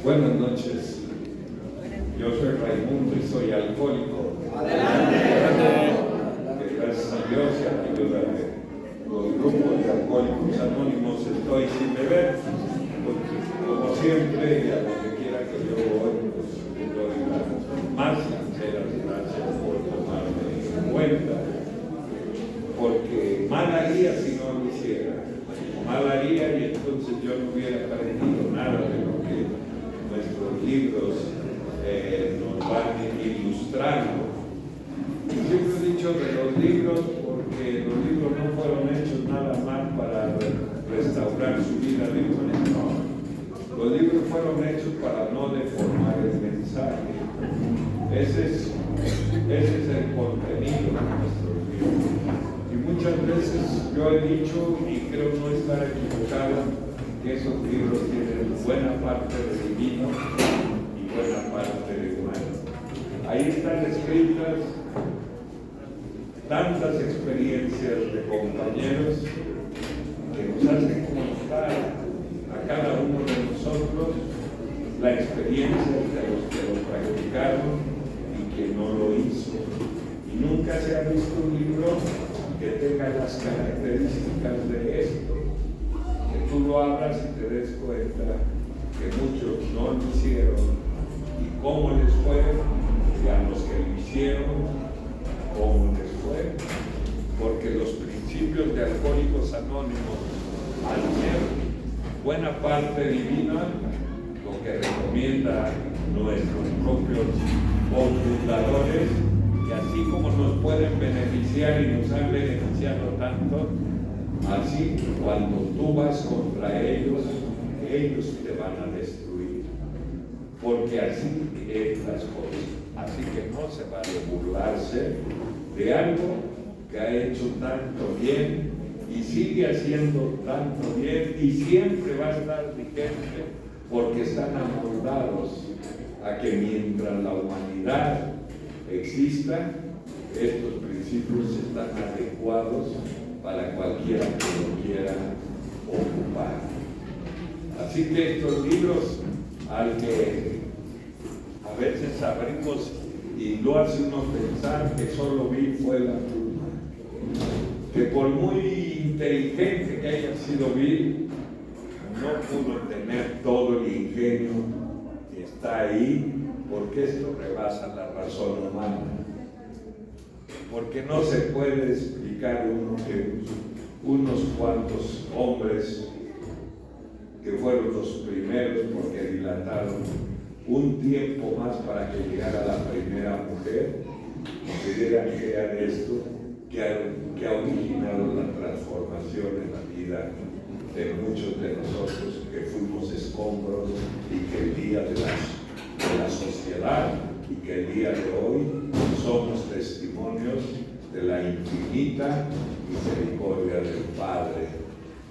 Buenas noches. Yo soy Raimundo y soy alcohólico. Que gracias a Dios y a la ayuda de los grupos de alcohólicos anónimos estoy sin beber. Como siempre, y a donde quiera que yo voy, pues les doy las más sinceras gracias por tomarme en cuenta. Porque mal haría si no lo hiciera. Mal haría y entonces yo no hubiera aprendido nada de lo que nuestros libros nos van ilustrando. Siempre he dicho de los libros porque los libros no fueron hechos nada más para restaurar su vida de un no. Los libros fueron hechos para no deformar el mensaje. Ese es el contenido de nuestros libros. Y muchas veces yo he dicho, y creo no estar equivocado, que esos libros tienen buena parte de divino y buena parte de humano. Ahí están escritas tantas experiencias de compañeros que nos hacen contar a cada uno de nosotros la experiencia de los que lo practicaron y que no lo hizo. Y nunca se ha visto un libro que tenga las características de esto, que tú lo abras y te des cuenta que muchos no lo hicieron y cómo les fue, y a los que lo hicieron, cómo les fue, porque los principios de Alcohólicos Anónimos, al ser buena parte divina, lo que recomienda nuestros propios cofundadores, que así como nos pueden beneficiar y nos han beneficiado tanto, así cuando tú vas contra ellos, ellos te van a destruir, porque así es las cosas. Así que no se vale burlarse de algo que ha hecho tanto bien y sigue haciendo tanto bien y siempre va a estar vigente, porque están amoldados a que mientras la humanidad exista, estos principios están adecuados para cualquiera que lo quiera ocupar. Así que estos libros, al que a veces abrimos y lo hace uno pensar que solo Bill fue la pluma, que por muy inteligente que haya sido Bill, no pudo tener todo el ingenio que está ahí, porque esto rebasa la razón humana. Porque no se puede explicar que unos cuantos hombres que fueron los primeros, porque dilataron un tiempo más para que llegara la primera mujer, consideran que era esto que ha originado la transformación en la vida de muchos de nosotros que fuimos escombros y que el día de la sociedad y que el día de hoy somos testimonios de la infinita misericordia del Padre.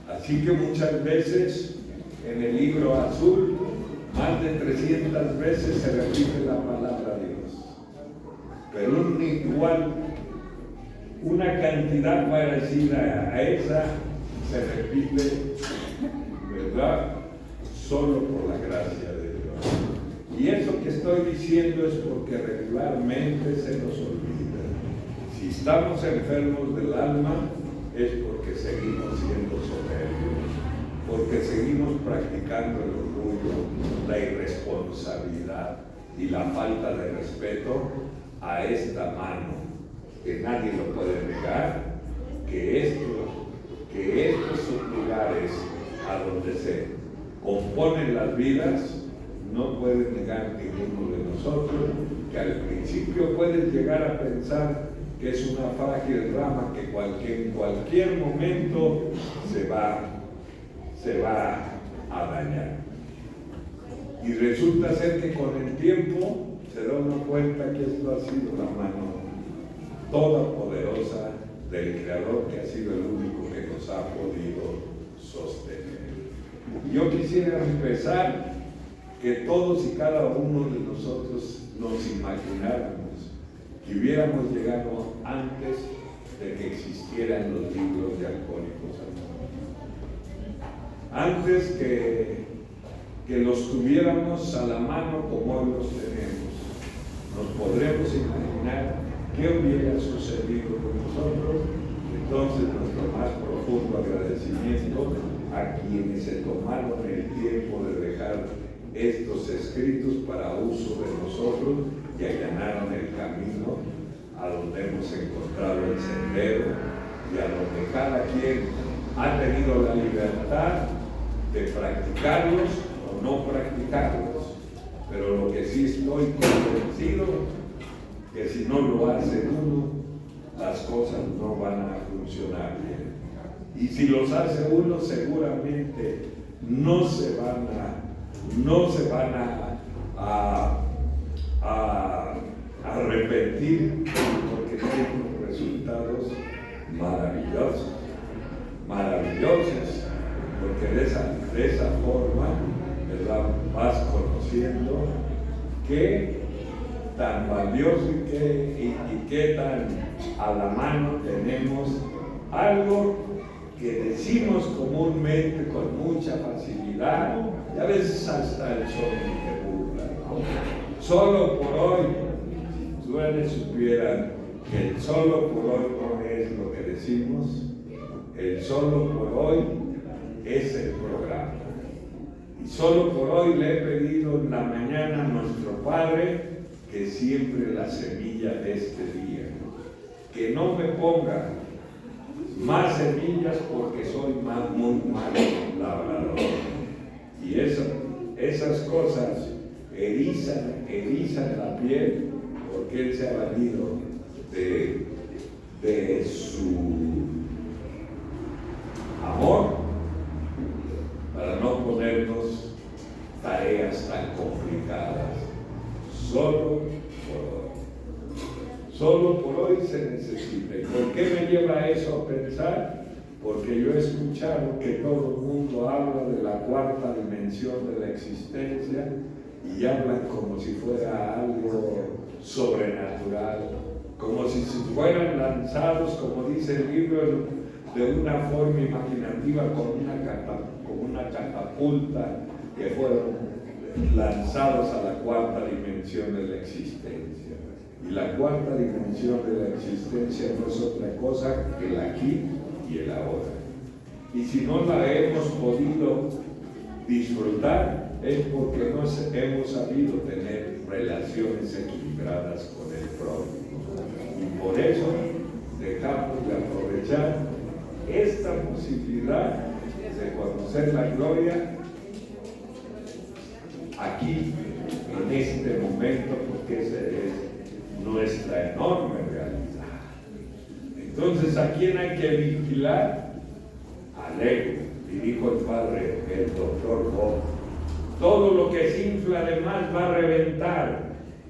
Así que muchas veces en el libro azul, más de 300 veces se repite la palabra de Dios, pero una cantidad parecida a esa se repite, ¿verdad? Solo por la gracia de Dios. Y eso que estoy diciendo es porque regularmente se nos olvida. Si estamos enfermos del alma, es porque seguimos siendo soberbios, porque seguimos practicando el orgullo, la irresponsabilidad y la falta de respeto a esta mano, que nadie lo puede negar, que estos son lugares a donde se componen las vidas. No puede negar ninguno de nosotros que al principio puedes llegar a pensar que es una frágil rama que en cualquier momento se va a dañar. Y resulta ser que con el tiempo se da uno cuenta que esto ha sido la mano todopoderosa del Creador, que ha sido el único que nos ha podido sostener. Yo quisiera empezar que todos y cada uno de nosotros nos imagináramos que hubiéramos llegado antes de que existieran los libros de Alcohólicos Anónimos. Antes que los tuviéramos a la mano como hoy los tenemos. Nos podremos imaginar qué hubiera sucedido con nosotros. Entonces, nuestro más profundo agradecimiento a quienes se tomaron el tiempo de dejar estos escritos para uso de nosotros y allanaron el camino a donde hemos encontrado el sendero y a donde cada quien ha tenido la libertad de practicarlos o no practicarlos. Pero lo que sí estoy convencido que si no lo hace uno, las cosas no van a funcionar bien. Y si los hace uno, seguramente no se van a arrepentir, porque tienen resultados maravillosos, porque de esa forma, ¿verdad?, vas conociendo qué tan valioso y qué tan a la mano tenemos algo que decimos comúnmente con mucha facilidad, y a veces hasta el sol te burla, ¿no? Solo por hoy, si ustedes supieran que el solo por hoy no es lo que decimos, el solo por hoy es el programa. Y solo por hoy le he pedido en la mañana a nuestro Padre que siembre la semilla de este día, que no me ponga más semillas porque soy muy malo labrador. Y esas cosas erizan la piel, porque Él se ha valido de su amor para no ponernos tareas tan complicadas. Solo por hoy se necesita. ¿Y por qué me lleva eso a pensar? Porque yo he escuchado que todo el mundo habla de la cuarta dimensión de la existencia y hablan como si fuera algo sobrenatural, como si fueran lanzados, como dice el libro, de una forma imaginativa, con una catapulta, que fueron lanzados a la cuarta dimensión de la existencia. Y la cuarta dimensión de la existencia no es otra cosa que el aquí y el ahora. Y si no la hemos podido disfrutar, es porque no hemos sabido tener relaciones equilibradas con el prójimo. Y por eso dejamos de aprovechar esta posibilidad de conocer la gloria aquí, en este momento, porque esa es nuestra enorme realidad. Entonces, ¿a quién hay que vigilar? Al ego. Y dijo el padre, el doctor Bob, todo lo que se infla de más va a reventar.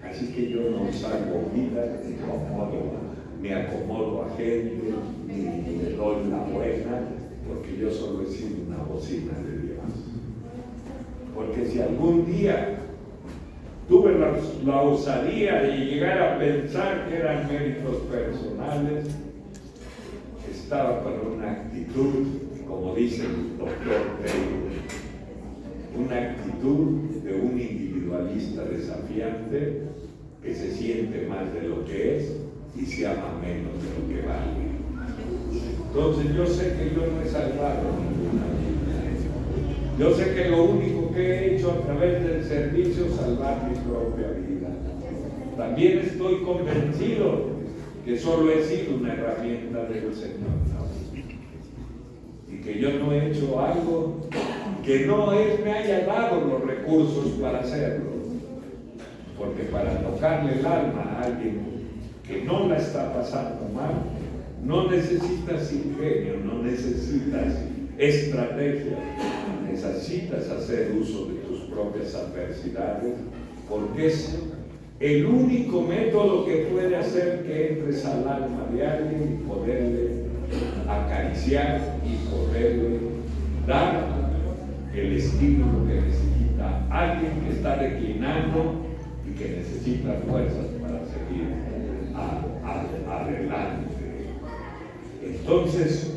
Así que yo no salgo vida, ni acomodo a gente, ni le doy la buena, porque yo solo he sido una bocina de Dios. Porque si algún día tuve la osadía de llegar a pensar que eran méritos personales, estaba con una actitud, como dice el doctor Taylor, una actitud de un individualista desafiante que se siente más de lo que es y se ama menos de lo que vale. Entonces yo sé que yo no he salvado ninguna vida. Yo sé que lo único que he hecho a través del servicio es salvar mi propia vida. También estoy convencido que solo he sido una herramienta del Señor. Y que yo no he hecho algo que no Él me haya dado los recursos para hacerlo. Porque para tocarle el alma a alguien que no la está pasando mal, no necesitas ingenio, no necesitas estrategia, necesitas hacer uso de tus propias adversidades, porque es el único método que puede hacer que entres al alma de alguien y poderle acariciar y poderle dar el estímulo que necesita alguien que está declinando y que necesita fuerzas para seguir adelante. Entonces,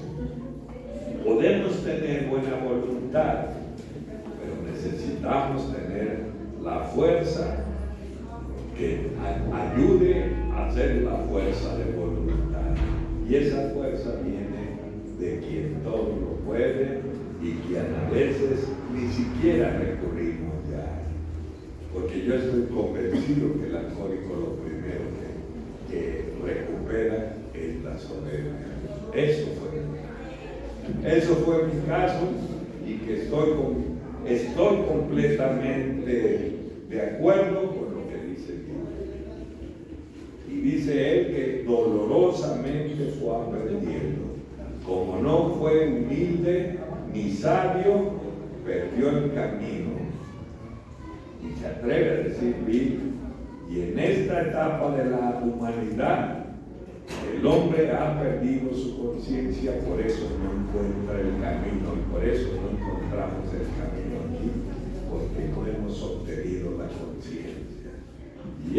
podemos tener buena voluntad, pero necesitamos necesitamos tener la fuerza que ayude a hacer la fuerza de voluntad. Y esa fuerza viene de quien todo lo puede y quien a veces ni siquiera recurrimos ya. Porque yo estoy convencido que el alcohólico lo primero que recupera es la soberbia. Eso fue mi caso, y que estoy completamente de acuerdo con lo que dice Dios. Y dice él que dolorosamente fue aprendiendo. Como no fue humilde ni sabio, perdió el camino. Y se atreve a decir Bill, y en esta etapa de la humanidad, el hombre ha perdido su conciencia, por eso no encuentra el camino, y por eso no encontramos el camino aquí, porque no hemos obtenido la conciencia. Y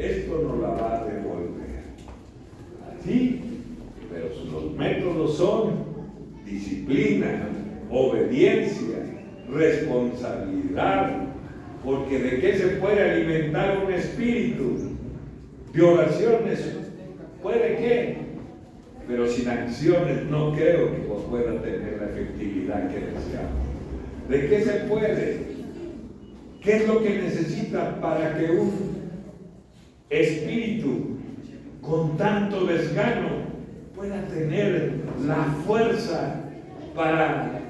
esto nos la va a devolver. Así, pero los métodos son disciplina, obediencia, responsabilidad, porque ¿de qué se puede alimentar un espíritu? De oraciones, puede que, pero sin acciones no creo que pueda tener la efectividad que deseamos. ¿De qué se puede? ¿Qué es lo que necesita para que un espíritu con tanto desgano pueda tener la fuerza para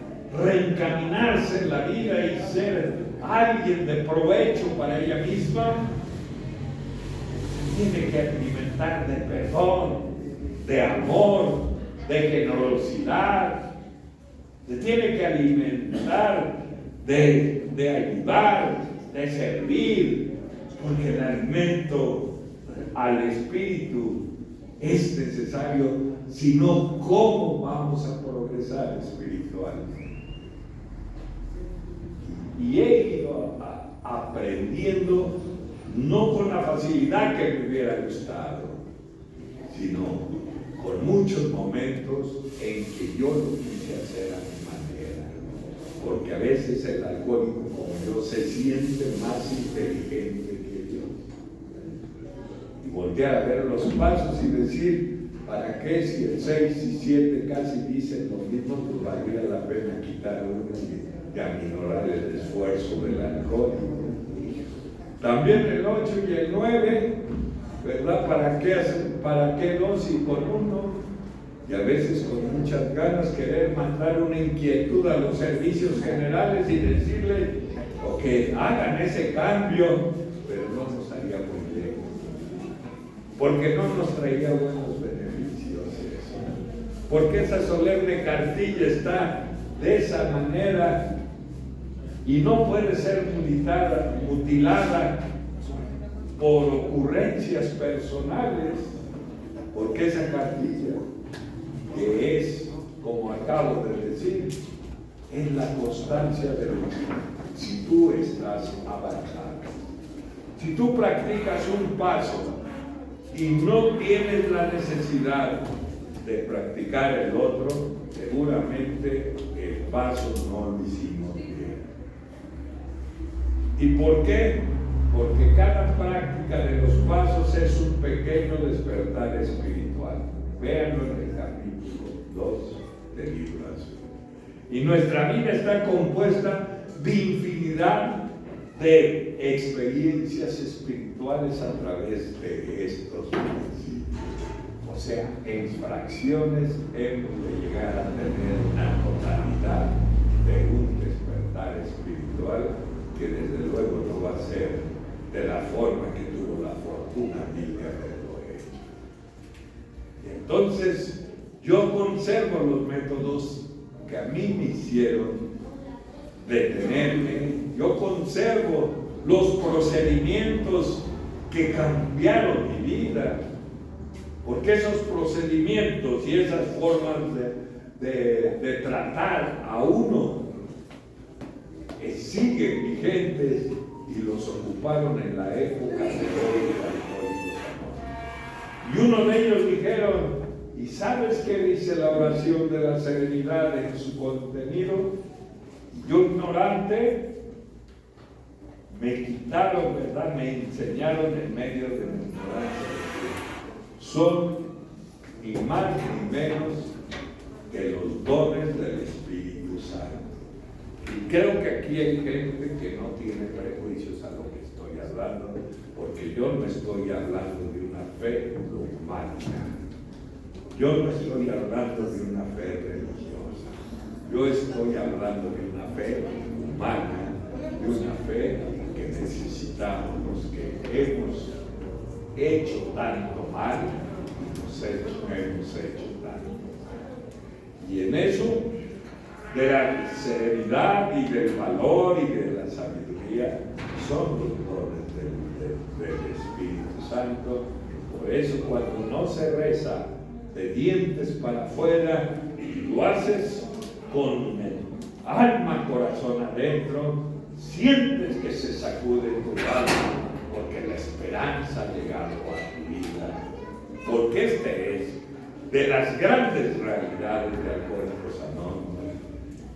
reencaminarse en la vida y ser alguien de provecho para ella misma? Tiene que alimentar de perdón, de amor, de generosidad. Se tiene que alimentar de ayudar, de servir, porque el alimento al espíritu es necesario, si no, ¿cómo vamos a progresar espiritualmente? Y he ido aprendiendo, no con la facilidad que me hubiera gustado, sino con muchos momentos en que yo lo quise hacer a mi manera, porque a veces el alcohólico como yo se siente más inteligente que yo, y voltear a ver los pasos y decir, ¿para qué si el 6 y 7 casi dicen lo mismo? Pues valdría la pena quitar uno y aminorar el esfuerzo del alcohólico. También el 8 y el 9, ¿verdad? ¿Para qué 2 y con 1? Y a veces con muchas ganas querer mandar una inquietud a los servicios generales y decirles que hagan ese cambio, pero no nos haría muy bien, porque no nos traería buenos beneficios eso. Porque esa solemne cartilla está de esa manera y no puede ser mutilada por ocurrencias personales, porque esa cartilla, que es, como acabo de decir, es la constancia de lo que, si tú estás avanzando, si tú practicas un paso y no tienes la necesidad de practicar el otro, seguramente el paso no lo hicimos bien. ¿Y por qué? Porque cada práctica de los pasos es un pequeño despertar espiritual. Véanlo en el capítulo 2 de Liberación. Y nuestra vida está compuesta de infinidad de experiencias espirituales a través de estos principios. O sea, en fracciones hemos de llegar a tener una totalidad de un despertar espiritual que desde luego no va a ser de la forma que tuvo la fortuna mí de haberlo hecho. Y entonces yo conservo los métodos que a mí me hicieron detenerme, yo conservo los procedimientos que cambiaron mi vida, porque esos procedimientos y esas formas de tratar a uno siguen vigentes y los ocuparon en la época de los Alcohólicos Anónimos. Y uno de ellos dijeron, ¿y sabes qué dice la oración de la serenidad en su contenido? Yo ignorante, me quitaron, ¿verdad? Me enseñaron en medio de la ignorancia. Son ni más ni menos que los dones del Espíritu Santo. Y creo que aquí hay gente que no tiene prejuicios a lo que estoy hablando, porque yo no estoy hablando de una fe dogmática. Yo no estoy hablando de una fe religiosa. Yo estoy hablando de una fe humana, de una fe que necesitamos los que hemos hecho tanto mal y nos hemos hecho tanto mal. Y en eso, de la serenidad y del valor y de la sabiduría, son los dones del Espíritu Santo. Por eso cuando no se reza de dientes para afuera, y lo haces con el alma, corazón adentro, sientes que se sacude tu alma, porque la esperanza ha llegado a tu vida. Porque este es de las grandes realidades de Alcohólicos Anónimos.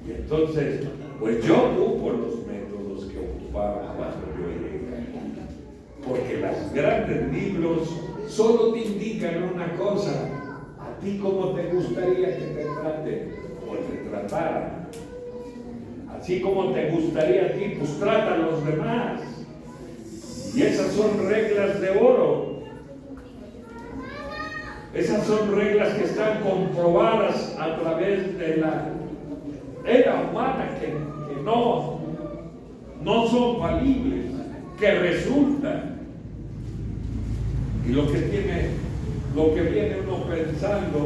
Y entonces, pues yo ocupo los métodos que ocupaba cuando yo llegué aquí. Porque los grandes libros solo te indican una cosa: a ti cómo te gustaría que te traten o te trataran. Así como te gustaría a ti, pues trata a los demás. Y esas son reglas de oro. Esas son reglas que están comprobadas a través de la era humana, que no son falibles, que resultan. Y lo que viene uno pensando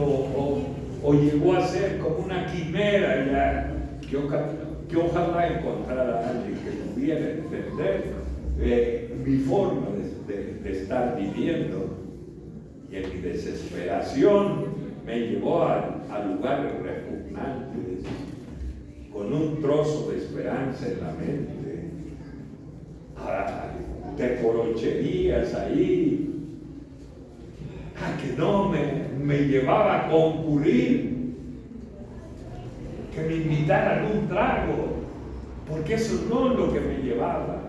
o llegó a ser como una quimera ya, que ojalá encontrara a alguien que pudiera entender mi forma de estar viviendo. Y en mi desesperación me llevó a lugares repugnantes, con un trozo de esperanza en la mente, a teporocherías ahí, a que no me llevaba a concurrir, que me invitaran un trago, porque eso no es lo que me llevaba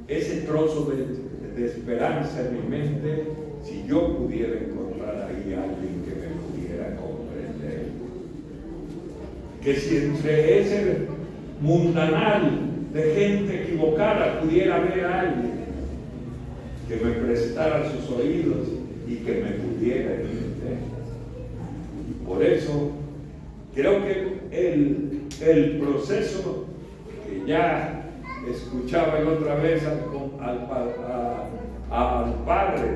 ese trozo de esperanza en mi mente, si yo pudiera encontrar ahí a alguien que me pudiera comprender. Que si entre ese mundanal de gente equivocada pudiera haber a alguien que me prestara sus oídos y que me pudiera entender. Por eso creo que el proceso que ya escuchaba la otra vez al padre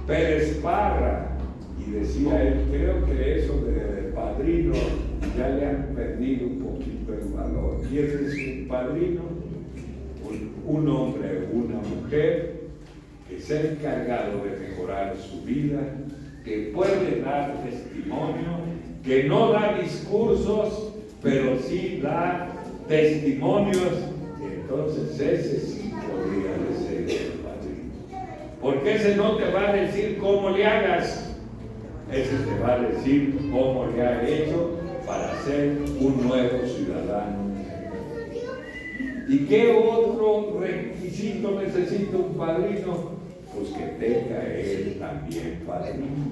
Pérez Parra, y decía él, creo que eso de padrino ya le han perdido un poquito el valor. ¿Quién es un padrino? Un hombre o una mujer que se ha encargado de mejorar su vida, que puede dar testimonio, que no da discursos, pero sí da testimonios. Entonces ese sí podría ser el padrino. Porque ese no te va a decir cómo le hagas, ese te va a decir cómo le ha hecho para ser un nuevo ciudadano. ¿Y qué otro requisito necesita un padrino? Pues que tenga él también padrino.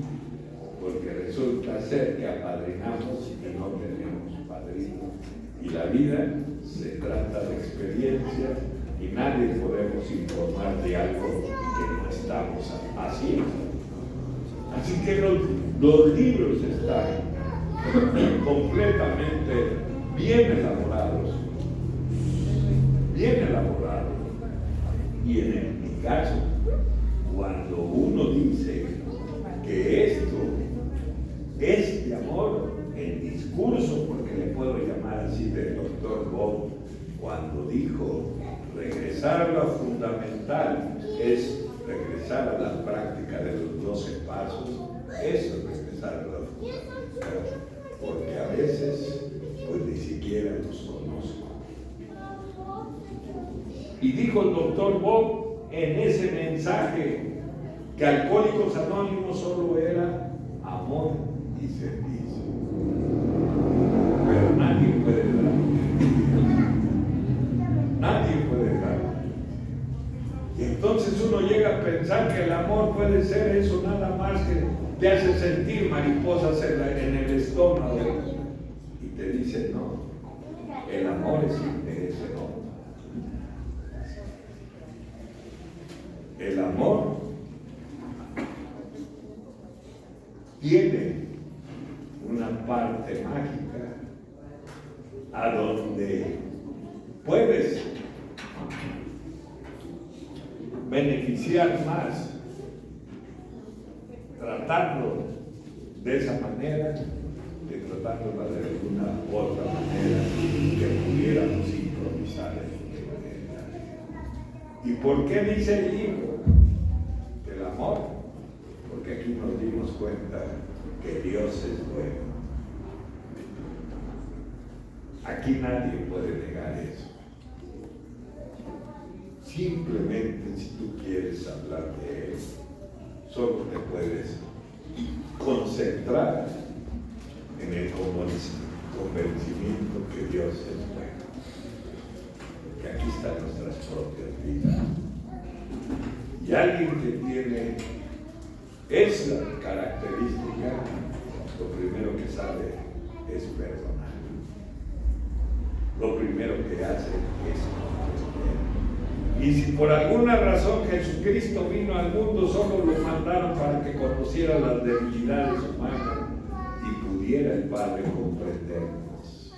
Porque resulta ser que apadrinamos y no tenemos padrino. Y la vida se trata de experiencias y nadie podemos informar de algo que no estamos haciendo. Así que los libros están completamente bien elaborados. Y en mi caso, cuando uno dice que esto es de amor, el discurso, porque le puedo llamar así, del doctor Bob, cuando dijo regresar a lo fundamental es regresar a la práctica de los 12 pasos, eso es regresar a lo fundamental, porque a veces pues ni siquiera los conozco. Y dijo el doctor Bob en ese mensaje que Alcohólicos Anónimos solo era amor y servicio. Pero nadie a pensar que el amor puede ser eso nada más que te hace sentir mariposas en el estómago. Y te dice, no, el amor es interés, no. El amor tiene una parte mágica a donde puedes beneficiar más tratando de esa manera que tratándola de alguna otra manera que pudiéramos improvisar ¿Y por qué dice el libro que el amor? Porque aquí nos dimos cuenta que Dios es bueno. Aquí nadie puede negar eso. Simplemente si tú quieres hablar de Él, solo te puedes concentrar en el convencimiento que Dios es bueno. Que aquí están nuestras propias vidas. Y alguien que tiene esa característica, lo primero que sabe es perdonar. Lo primero que hace es comprender. Y si por alguna razón Jesucristo vino al mundo, solo lo mandaron para que conociera las debilidades humanas y pudiera el Padre comprendernos.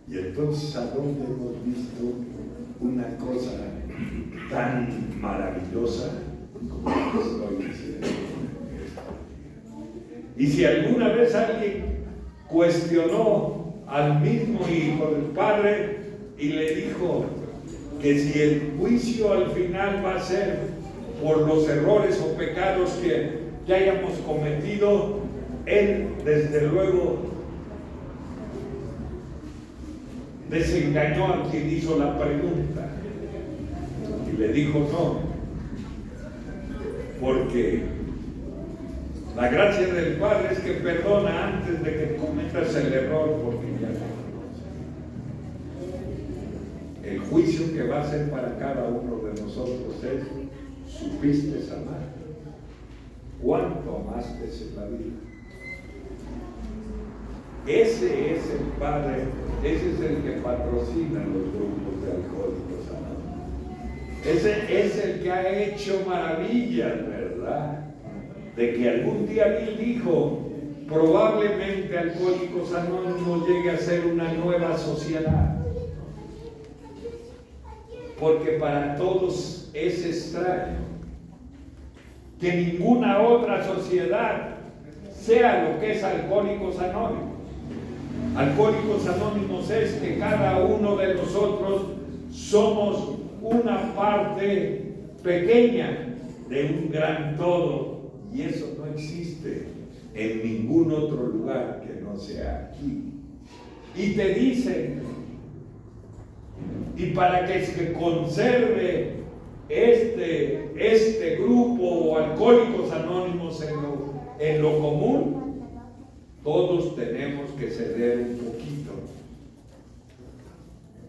Y entonces, ¿a dónde hemos visto una cosa tan maravillosa como la que estoy diciendo? Y si alguna vez alguien cuestionó al mismo Hijo del Padre y le dijo que si el juicio al final va a ser por los errores o pecados que hayamos cometido, él desde luego desengañó a quien hizo la pregunta y le dijo no, porque la gracia del Padre es que perdona antes de que cometas el error, porque ya lo conoces. El juicio que va a ser para cada uno de nosotros es: ¿supiste amar? ¿Cuánto amaste en la vida? Ese es el Padre, ese es el que patrocina los grupos de Alcohólicos Anónimos. Ese es el que ha hecho maravillas, ¿verdad? De que algún día Bill dijo, probablemente Alcohólicos Anónimos llegue a ser una nueva sociedad. Porque para todos es extraño que ninguna otra sociedad sea lo que es Alcohólicos Anónimos. Alcohólicos Anónimos es que cada uno de nosotros somos una parte pequeña de un gran todo. Y eso no existe en ningún otro lugar que no sea aquí. Y te dicen, y para que se conserve este grupo o Alcohólicos Anónimos en lo común, todos tenemos que ceder un poquito.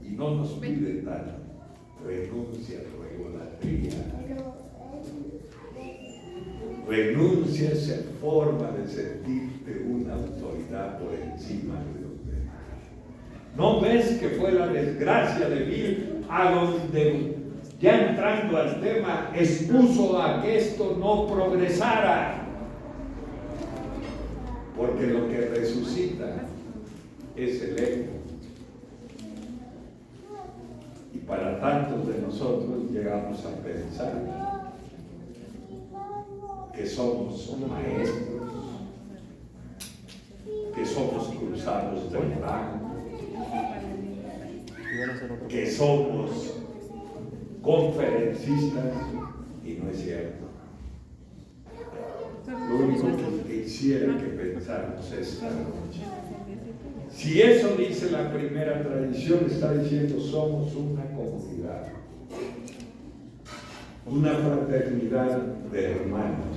Y no nos piden tanto. Renuncia a la idolatría. Renuncia a esa forma de sentirte una autoridad por encima de los demás. ¿No ves que fue la desgracia de Bill a donde, ya entrando al tema, expuso a que esto no progresara? Porque lo que resucita es el ego. Y para tantos de nosotros llegamos a pensar que somos maestros, que somos cruzados de blanco, que somos conferencistas, y no es cierto. Lo único que quisiera que pensáramos esta noche, si eso dice la primera tradición, está diciendo somos una comunidad, una fraternidad de hermanos.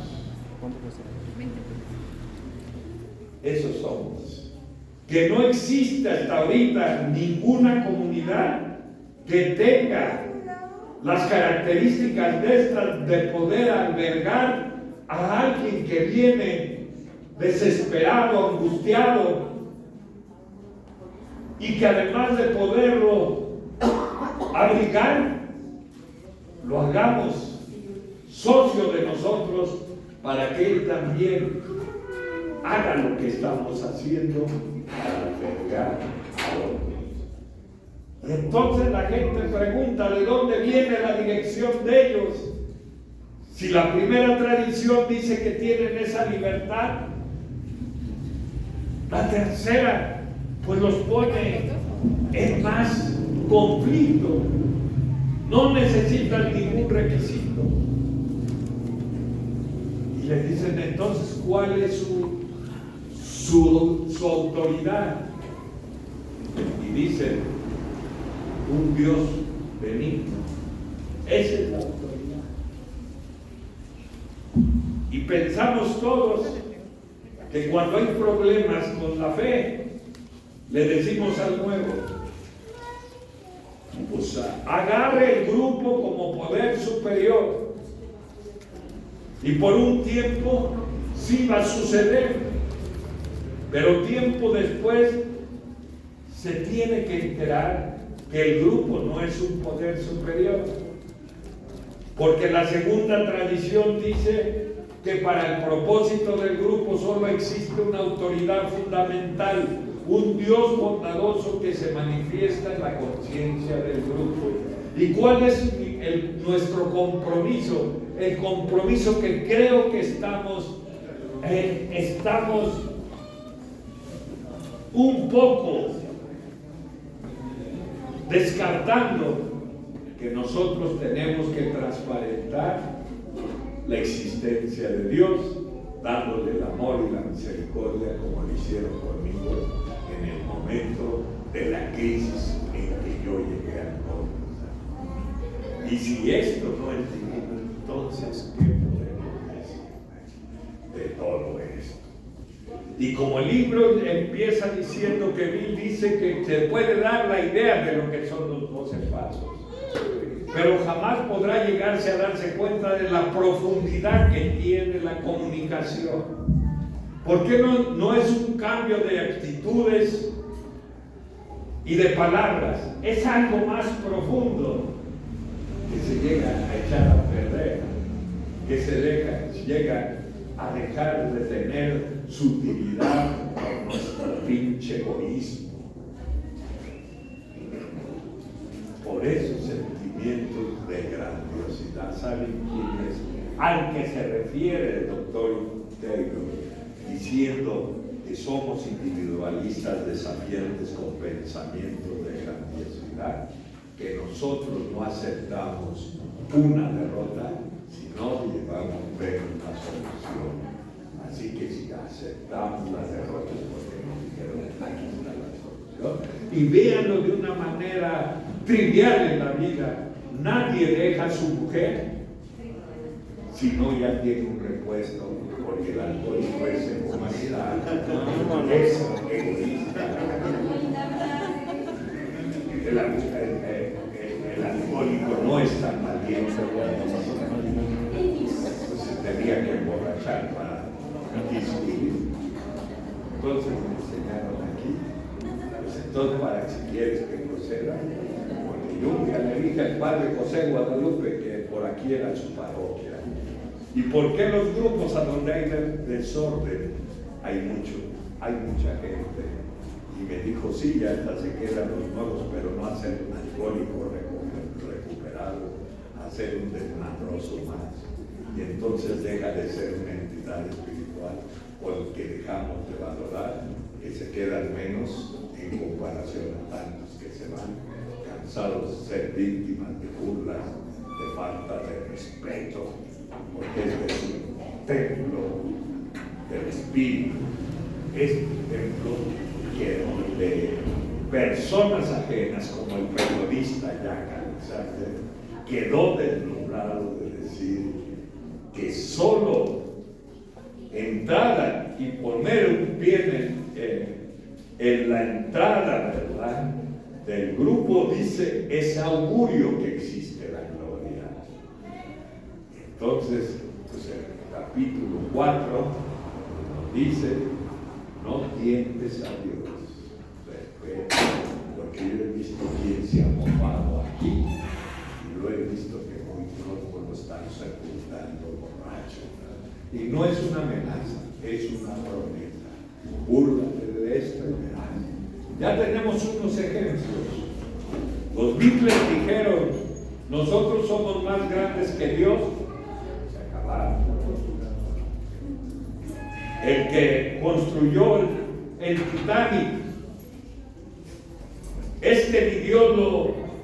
Eso somos. Que no existe hasta ahorita ninguna comunidad que tenga las características de estas de poder albergar a alguien que viene desesperado, angustiado, y que además de poderlo abrigar, lo hagamos socio de nosotros para que él también haga lo que estamos haciendo para albergar a otros. Y entonces la gente pregunta de dónde viene la dirección de ellos. Si la primera tradición dice que tienen esa libertad, la tercera pues los pone en más conflicto. No necesitan ningún requisito. Y le dicen entonces cuál es su autoridad. Y dicen, un Dios benigno. Esa es la autoridad. Y pensamos todos que cuando hay problemas con la fe, le decimos al nuevo, pues agarre el grupo como poder superior. Y por un tiempo sí va a suceder, pero tiempo después se tiene que enterar que el grupo no es un poder superior. Porque la segunda tradición dice que para el propósito del grupo solo existe una autoridad fundamental, un Dios bondadoso que se manifiesta en la conciencia del grupo. ¿Y cuál es nuestro compromiso? El compromiso que creo que estamos un poco descartando, que nosotros tenemos que transparentar la existencia de Dios, dándole el amor y la misericordia como lo hicieron conmigo en el momento de la crisis en que yo llegué al mundo. Y si esto no es divino, entonces ¿qué podemos decir de todo esto? Y como el libro empieza diciendo que Bill dice que se puede dar la idea de lo que son los 12 pasos, pero jamás podrá llegarse a darse cuenta de la profundidad que tiene la comunicación. ¿Por qué no es un cambio de actitudes y de palabras? Es algo más profundo que se llega a echar a perder, que se llega a dejar de tener su utilidad por nuestro pinche egoísmo. Por esos sentimientos de grandiosidad, ¿saben quién es? Al que se refiere el doctor Taylor, diciendo que somos individualistas desafiantes con pensamientos de grandiosidad, que nosotros no aceptamos una derrota, sino llevamos ver una solución. Así que si aceptamos las derrotas, porque nos dijeron, aquí está la solución. Y véanlo de una manera trivial en la vida. Nadie deja a su mujer si no ya tiene un repuesto, porque el alcohólico es en humanidad, es egoísta. El alcohólico no es tan valiente, se tenía que emborrachar para discutir. Entonces me enseñaron aquí, pues entonces para si quieres que proceda, porque yo un día le dije al padre José Guadalupe que por aquí era su parroquia. ¿Y por qué los grupos a donde hay desorden? Hay mucha gente. Y me dijo, sí, ya hasta se quedan los nuevos, pero no hacer un alcohólico recuperado, hacer un desmadroso más. Y entonces deja de ser una entidad espiritual, porque dejamos de valorar que se quedan menos en comparación a tantos que se van, cansados de ser víctimas de burlas, de falta de respeto, porque este es un templo del espíritu. Este templo que donde personas ajenas, como el periodista Jack Alexander, quedó deslumbrado de decir que solo entrada y poner un pie en la entrada, ¿verdad?, del grupo, dice, es augurio que existe la gloria. Entonces, pues el capítulo 4 nos dice, no tientes a Dios. Respeto, porque yo he visto quién se ha mofado aquí, y lo he visto que muy pronto lo están sepultando borracho. Y no es una amenaza, es una promesa. Búrlate de esto y verás. Ya tenemos unos ejemplos. Los Beatles dijeron, nosotros somos más grandes que Dios. Se acabaron. El que construyó el Titanic, ni Dios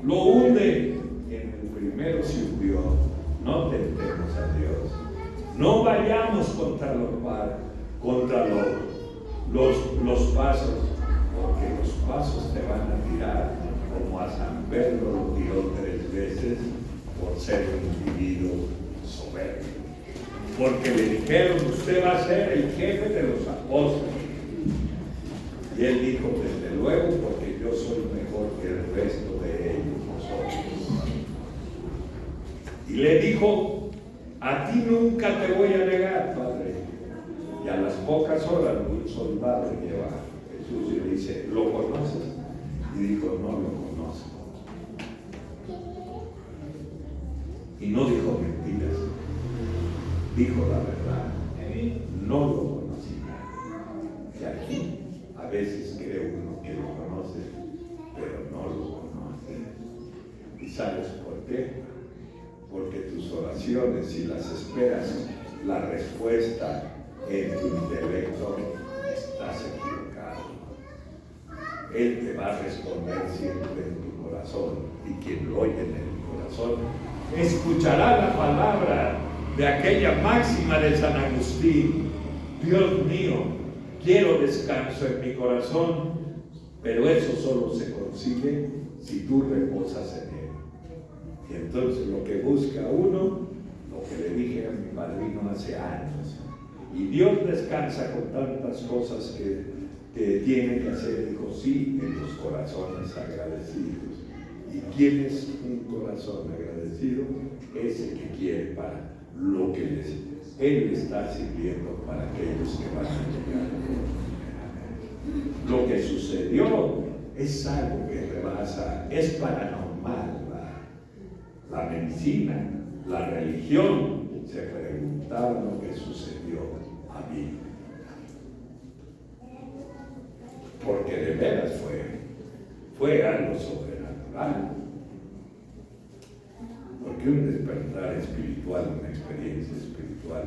lo hunde. En el primero se hundió. No tentemos a Dios. No vayamos contra los pasos, porque los pasos te van a tirar, como a San Pedro lo tiró 3 veces por ser un individuo soberbio. Porque le dijeron, usted va a ser el jefe de los apóstoles. Y él dijo, desde luego, porque yo soy mejor que el resto de ellos, nosotros. Y le dijo, a ti nunca te voy a negar, Padre. Y a las pocas horas un soldado lleva a Jesús y le dice, ¿lo conoces? Y dijo, no lo conozco. Y no dijo mentiras, dijo la verdad. No lo conocía. Y aquí a veces cree uno que lo conoce, pero no lo conoce. ¿Y sabes por qué? Porque tus oraciones, si las esperas, la respuesta en tu intelecto, estás equivocado. Él te va a responder siempre en tu corazón, y quien lo oye en el corazón escuchará la palabra de aquella máxima de San Agustín: Dios mío, quiero descanso en mi corazón, pero eso solo se consigue si tú reposas en él. Y entonces lo que busca uno, lo que le dije a mi padrino hace años, y Dios descansa con tantas cosas que tiene que hacer, dijo, sí, en los corazones agradecidos. ¿Y quién es un corazón agradecido? Ese que quiere para lo que Él está sirviendo para aquellos que van a llegar. Lo que sucedió es algo que rebasa, es paranormal. La medicina, la religión se preguntaba lo que sucedió a mí. Porque de veras fue algo sobrenatural. Porque un despertar espiritual, una experiencia espiritual,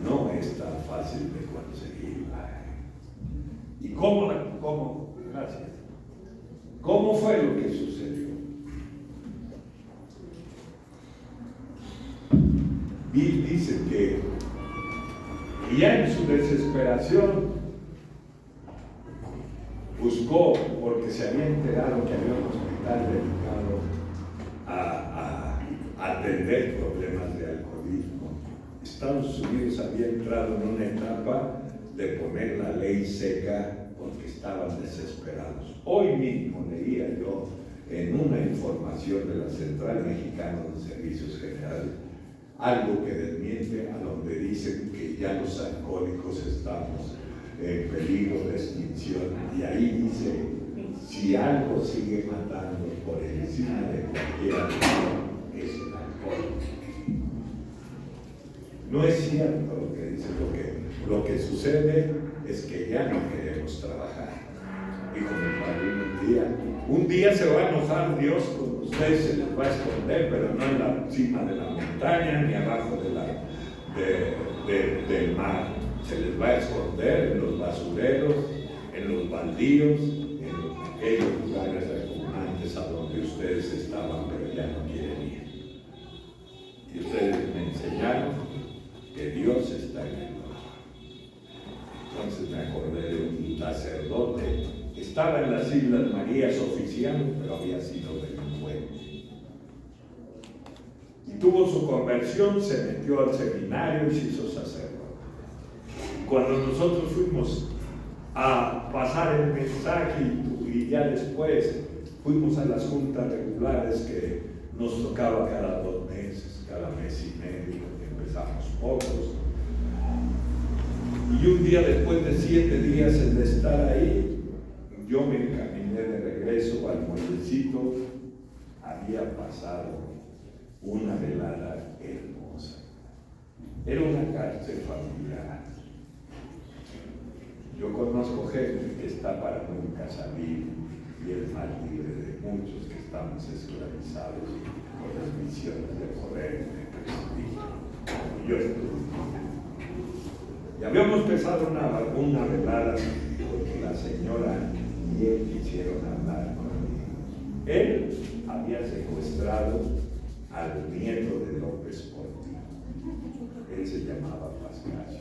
no es tan fácil de conseguir. ¿Y cómo? Gracias. ¿Cómo fue lo que sucedió? Bill dice que ya en su desesperación buscó, porque se había enterado que había un hospital dedicado a atender problemas de alcoholismo. Estados Unidos había entrado en una etapa de poner la ley seca porque estaban desesperados. Hoy mismo leía yo en una información de la Central Mexicana de Servicios Generales algo que desmiente a donde dicen que ya los alcohólicos estamos en peligro de extinción, y ahí dice, si algo sigue matando por encima de cualquier alcohol, es el alcohol. No es cierto lo que dice, lo que sucede es que ya no queremos trabajar. Dijo mi padre un día se va a enojar Dios con ustedes, se les va a esconder, pero no en la cima de la montaña ni abajo del mar. Se les va a esconder en los basureros, en los baldíos, en aquellos lugares repugnantes a donde ustedes estaban, pero ya no quieren ir. Y ustedes me enseñaron que Dios está en el mar. Entonces me acordé de un sacerdote que estaba en las Islas Marías oficiando, pero había sido delincuente. Y tuvo su conversión, se metió al seminario y se hizo sacerdote. Cuando nosotros fuimos a pasar el mensaje y ya después fuimos a las juntas regulares que nos tocaba cada 2 meses, cada mes y medio, empezamos pocos. Y un día, después de 7 días de estar ahí, yo me encaminé de regreso al muellecito. Había pasado una velada hermosa. Era una cárcel familiar. Yo conozco gente que está para nunca salir y es más libre de muchos que estamos esclavizados por las visiones de poder y de prestigio. Yo estuve. Y habíamos empezado una velada porque la señora y él quisieron hablar conmigo. Él había secuestrado al nieto de López Portillo. Él se llamaba Pascal.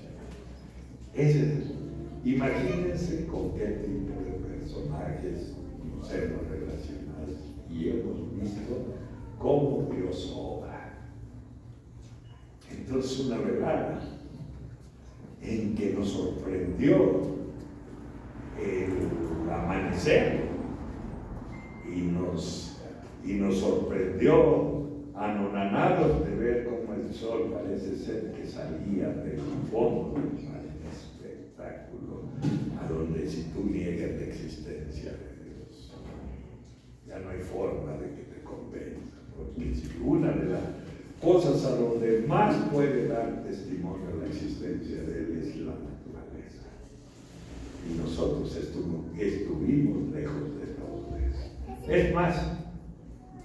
Imagínense con qué tipo de personajes nos hemos relacionado y hemos visto cómo Dios obra. Entonces, una velada en que nos sorprendió el amanecer y nos sorprendió anonadados de ver cómo el sol parece ser que salía del fondo del espectáculo, a donde si tú niegas la existencia de Dios, ya no hay forma de que te convenza, porque si una de las cosas a donde más puede dar testimonio de la existencia de Él es la naturaleza. Y nosotros estuvimos lejos de todo eso. Es más,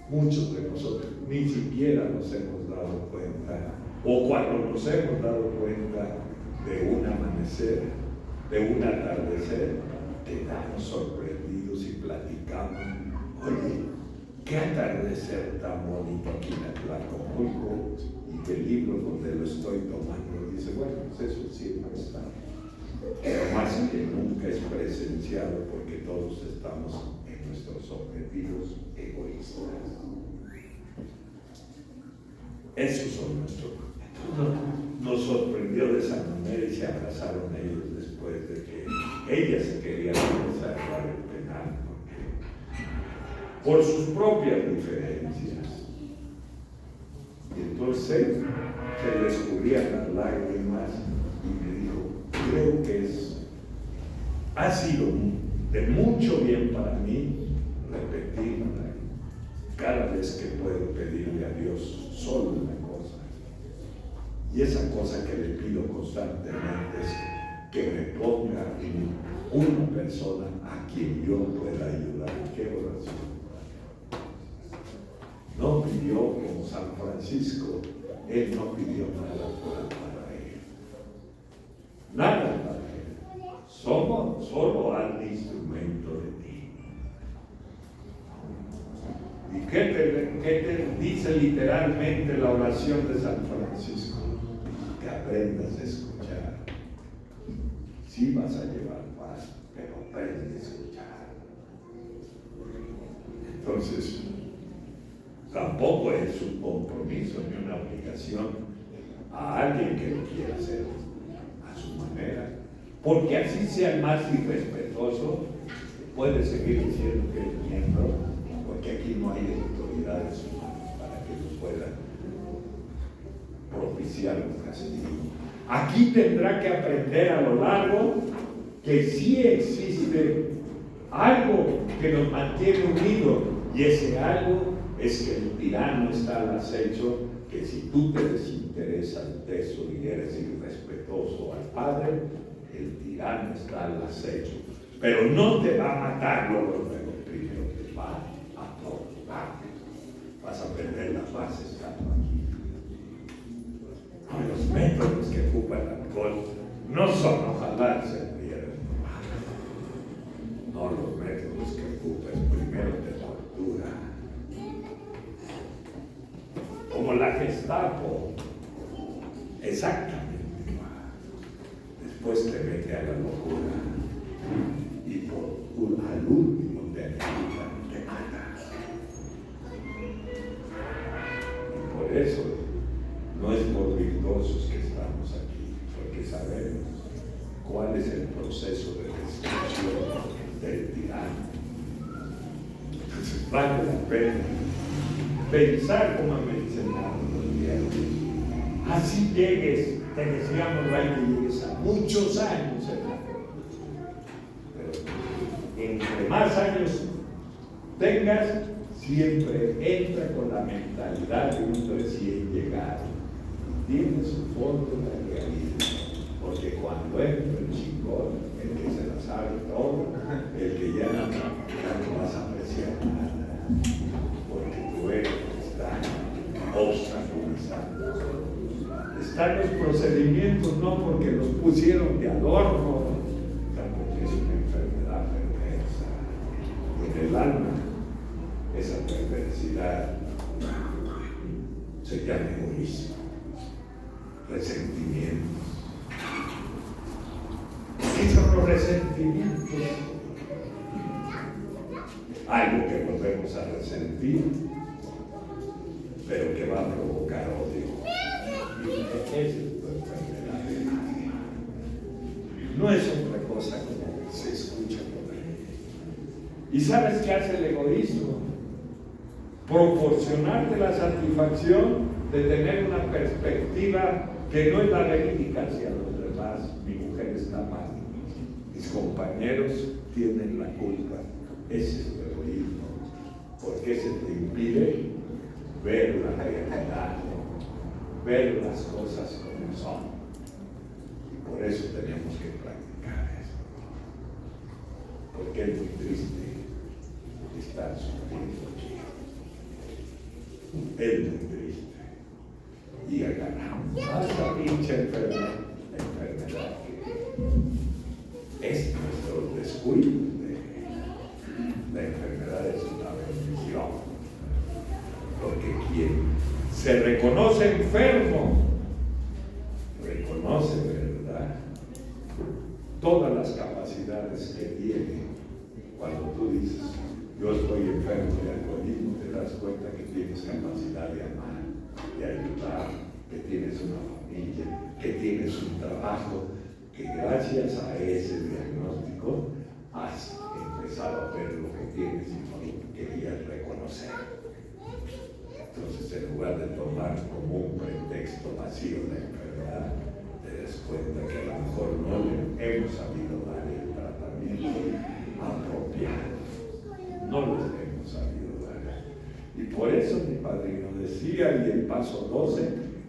muchos de nosotros ni siquiera nos hemos dado cuenta, o cuando nos hemos dado cuenta de un amanecer, de un atardecer, quedamos sorprendidos y platicamos. Oye, qué atardecer tan bonito aquí en Atlacomulco, y que el libro donde lo estoy tomando dice, bueno, pues eso siempre está, pero más que nunca es presenciado porque todos estamos en nuestros objetivos egoístas. Esos son nuestros. Nos sorprendió de esa manera y se abrazaron ellos después de que ella se quería regresar a dar el penal por sus propias diferencias. Y entonces se le escurrían las lágrimas y me dijo, creo que ha sido de mucho bien para mí repetirla cada vez que puedo pedirle a Dios solo una cosa. Y esa cosa que le pido constantemente es que me ponga en una persona a quien yo pueda ayudar. ¿Qué oración? No pidió como San Francisco, él no pidió nada para él. Nada para él. Solo al instrumento de ti. ¿Y qué te dice literalmente la oración de San Francisco? Que aprendas a escuchar. Sí vas a llevar paz, pero aprende a escuchar. Entonces, tampoco es un compromiso ni una obligación a alguien que lo quiera hacer a su manera, porque así sea el más irrespetuoso, puede seguir diciendo que es miembro, porque aquí no hay autoridades humanas para que nos puedan propiciar un castigo. Aquí tendrá que aprender a lo largo que sí existe algo que nos mantiene unidos, y ese algo es que el tirano está al acecho, que si tú te desinteresas de eso y eres irrespetuoso al Padre, el tirano está al acecho. Pero no te va a matar luego, primero te va a torturar. Vas a perder las bases estando aquí. Los métodos que ocupa el alcohol no son, ojalá se vieran. No, los métodos que ocupa es primero te tortura. Como la Gestapo, exactamente igual. Después te mete a la locura y al último te matas. Y por eso no es por virtuosos que estamos aquí, porque sabemos cuál es el proceso de destrucción del tirano. Entonces vale la pena pensar como me enseñaron los viejos, Así llegues, te decíamos ahí que llegues a muchos años, hermano. Pero entre más años tengas, siempre entra con la mentalidad de un recién llegado. Tiene su fondo en la realidad. Porque cuando entra el chingón, el que se la sabe todo, el que ya no vas a apreciar nada, porque tu ego está obstaculizando. Están los procedimientos no porque los pusieron de adorno, porque es una enfermedad perversa. Y en el alma, esa perversidad se llama egoísmo, resentimiento. ¿Qué son los resentimientos? Algo que volvemos a resentir, pero que va a provocar odio. Y esa es tu enfermedad de alma. No es otra cosa como se escucha por ahí. ¿Y sabes qué hace el egoísmo? Proporcionarte la satisfacción de tener una perspectiva que no es la verídica hacia los demás. Mi mujer está mal, mis compañeros tienen la culpa. Ese es el egoísmo, porque se te impide ver la realidad, ver las cosas como son. Y por eso tenemos que practicar eso, porque es muy triste estar sufriendo aquí. Es muy triste. Y agarramos esa pinche enfermedad que es nuestro descuido. La enfermedad es una bendición, porque quien se reconoce enfermo, reconoce, ¿verdad?, todas las capacidades que tiene. Cuando tú dices, yo estoy enfermo de alcoholismo, te das cuenta que tienes capacidad de amar, de ayudar, que tienes una familia, que tienes un trabajo, que gracias a ese diagnóstico has empezado a ver lo que tienes y no lo que querías reconocer. Entonces, en lugar de tomar como un pretexto vacío la enfermedad, te das cuenta que a lo mejor no le hemos sabido dar el tratamiento apropiado. No les hemos sabido dar. Y por eso mi padrino decía, y el paso 12,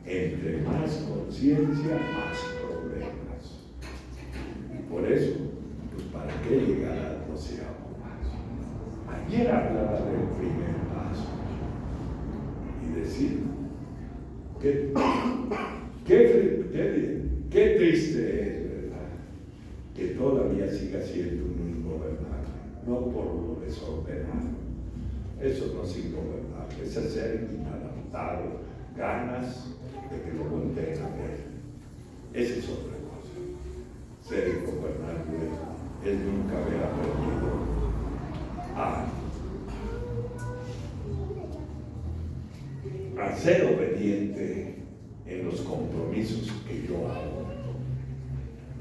entre más conciencia, más problemas. Y por eso, pues ¿para qué llegar al 12º paso? Ayer hablaba del primer paso y decir qué triste es, ¿verdad?, que todavía siga siendo un ingobernable, no por lo desordenado. Eso no es ingobernable, es ser inadaptado, ganas de que lo volteen a ver. Esa es otra cosa. Ser ingobernable es nunca haber aprendido a ser obediente en los compromisos que yo hago,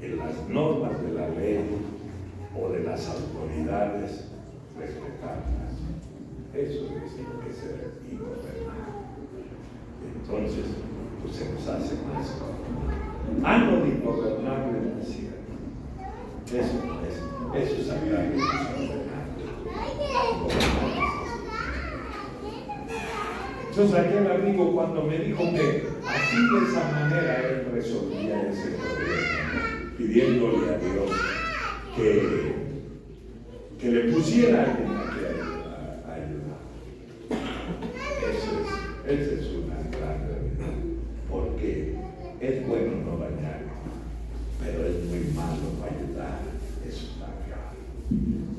en las normas de la ley o de las autoridades, respetarlas. Eso es lo que es ser ingobernable. Entonces, pues se nos hace más cómodo. Algo de ingobernable no es cierto. Eso no es. Eso es hablar de ingobernable. Entonces aquel amigo, cuando me dijo que así de esa manera él resolvía ese problema, pidiéndole a Dios que le pusiera a alguien a que ayudar. Esa es una gran realidad, porque es bueno no dañar, pero es muy malo no ayudar. Eso está grave,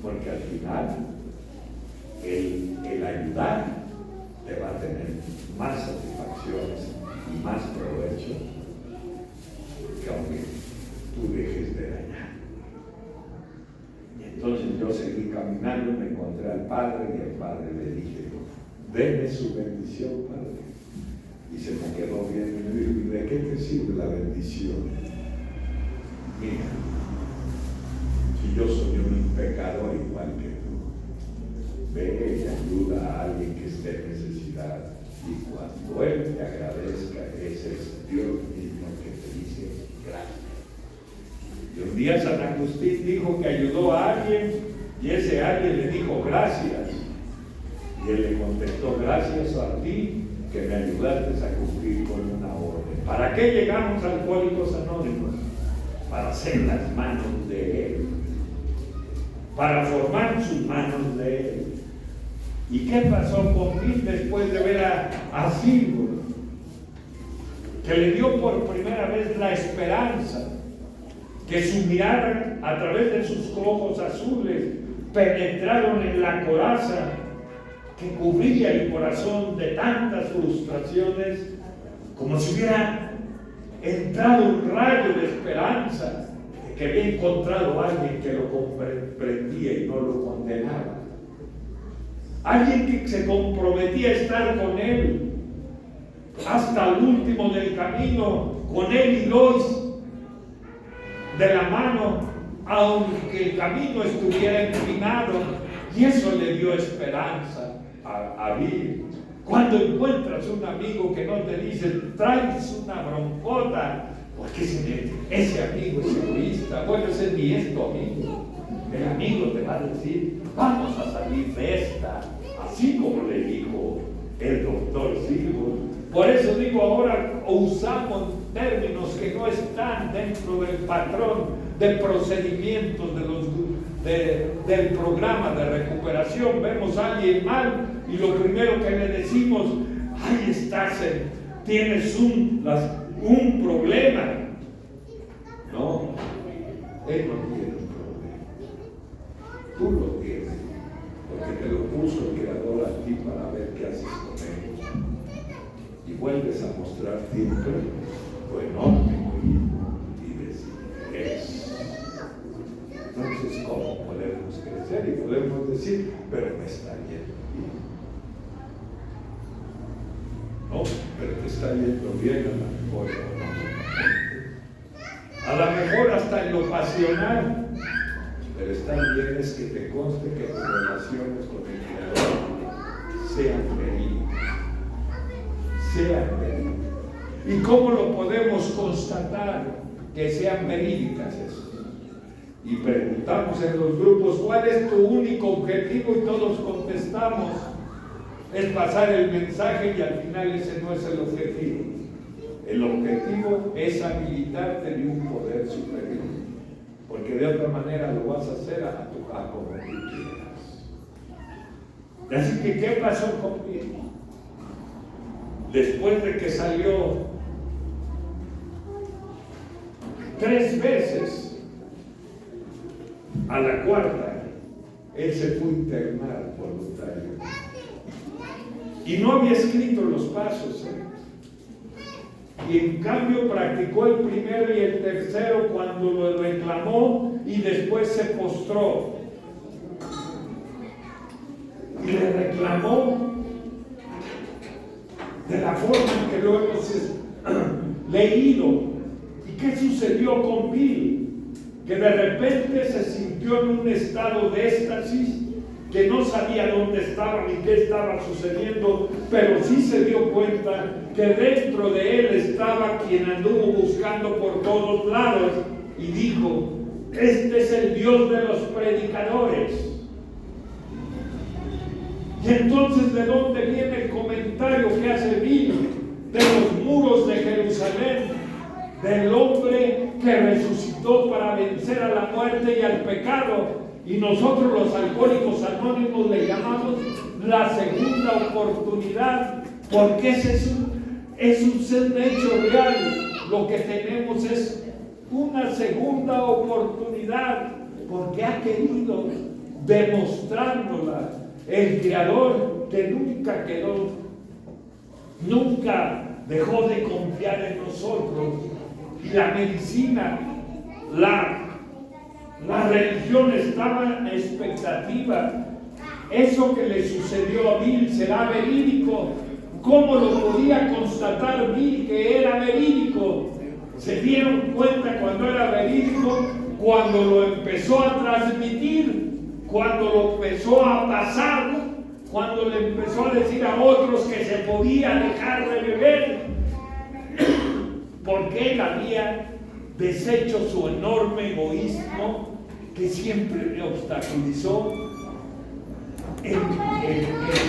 porque al final el ayudar te va a tener más satisfacciones y más provecho que aunque tú dejes de dañar. Y entonces yo seguí caminando, me encontré al Padre y al Padre le dije, deme su bendición, Padre. Y se me quedó bien y me dijo, ¿y de qué te sirve la bendición? Mira, si yo soy un pecador igual que tú, ve y ayuda a alguien que esté en necesidad Y cuando Él te agradezca, ese es Dios mismo que te dice gracias. Y un día San Agustín dijo que ayudó a alguien y ese alguien le dijo gracias. Y él le contestó, gracias a ti que me ayudaste a cumplir con una orden. ¿Para qué llegamos a Alcohólicos Anónimos? Para hacer las manos de Él, para formar sus manos de Él. ¿Y qué pasó con Bill después de ver a Silvio? Que le dio por primera vez la esperanza, que su mirada a través de sus ojos azules penetraron en la coraza que cubría el corazón de tantas frustraciones, como si hubiera entrado un rayo de esperanza, de que había encontrado a alguien que lo comprendía y no lo condenaba. Alguien que se comprometía a estar con él hasta el último del camino, con él y Lois de la mano, aunque el camino estuviera inclinado, y eso le dio esperanza a Bill. Cuando encuentras un amigo que no te dice, traes una broncota, porque ese amigo es egoísta, bueno, ese ni es tu amigo. El amigo te va a decir, vamos a salir de esta, así como le dijo el doctor Silvio. Por eso digo, ahora usamos términos que no están dentro del patrón de procedimientos del programa de recuperación. Vemos a alguien mal y lo primero que le decimos, ahí estás, tienes un problema. No, él no tiene un problema. Tú lo tienes, porque te lo puso el Creador a ti para ver qué haces con él. Y vuelves a mostrar siempre tu enorme egoísmo y desinterés. Entonces, ¿cómo podemos crecer? Y podemos decir, pero me está yendo bien. No, pero te está yendo bien a lo mejor económicamente. A lo mejor hasta en lo pasional. Pero estar bien es que te conste que tus relaciones con el Creador sean verídicas. Sean verídicas. ¿Y cómo lo podemos constatar que sean verídicas eso? Y preguntamos en los grupos, ¿cuál es tu único objetivo? Y todos contestamos, es pasar el mensaje, y al final ese no es el objetivo. El objetivo es habilitarte de un poder superior, porque de otra manera lo vas a hacer a como tú quieras. Así que, ¿qué pasó conmigo? Después de que salió 3 veces, a la cuarta, él se fue a internar voluntario. Y no había escrito los pasos. Y en cambio practicó el primero y el tercero cuando lo reclamó y después se postró. Y le reclamó de la forma en que lo hemos leído. ¿Y qué sucedió con Bill? Que de repente se sintió en un estado de éxtasis, que no sabía dónde estaba ni qué estaba sucediendo, pero sí se dio cuenta que dentro de él estaba quien anduvo buscando por todos lados, y dijo, este es el Dios de los predicadores. Y entonces, ¿de dónde viene el comentario que hace Bill? De los muros de Jerusalén, del hombre que resucitó para vencer a la muerte y al pecado. Y nosotros los alcohólicos anónimos le llamamos la segunda oportunidad, porque ese es un hecho real. Lo que tenemos es una segunda oportunidad, porque ha querido demostrándola el Creador, que nunca dejó de confiar en nosotros. Y la medicina, la religión estaba en expectativa. Eso que le sucedió a Bill será verídico. ¿Cómo lo podía constatar Bill que era verídico? Se dieron cuenta cuando era verídico, cuando lo empezó a transmitir, cuando lo empezó a pasar, cuando le empezó a decir a otros que se podía dejar de beber, porque él había deshecho su enorme egoísmo que siempre le obstaculizó el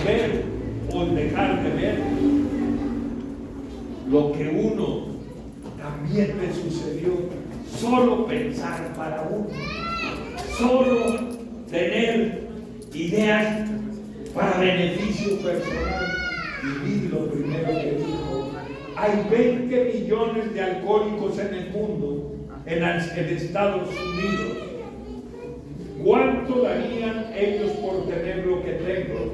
ver o el dejar de ver lo que uno también le sucedió. Solo pensar para uno, solo tener ideas para beneficio personal. Y vi lo primero que dijo: hay 20 millones de alcohólicos en el mundo, en Estados Unidos. ¿Cuánto darían ellos por tener lo que tengo?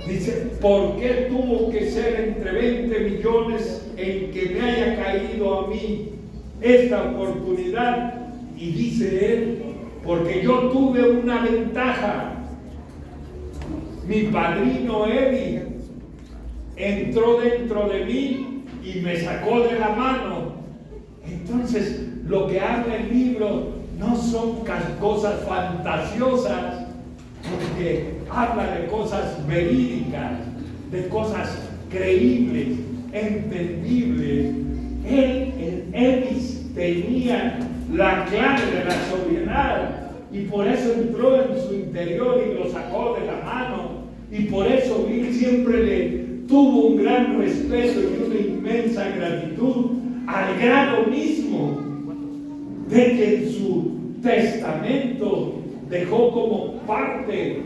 Dice: ¿por qué tuvo que ser entre 20 millones en que me haya caído a mí esta oportunidad? Y dice él: porque yo tuve una ventaja. Mi padrino Eddie entró dentro de mí y me sacó de la mano. Entonces, lo que habla el libro no son cosas fantasiosas, porque habla de cosas verídicas, de cosas creíbles, entendibles. Eddie tenía la clave de la sobriedad, y por eso entró en su interior y lo sacó de la mano. Y por eso Bill siempre le tuvo un gran respeto y una inmensa gratitud, al grado mismo de que en su testamento dejó como parte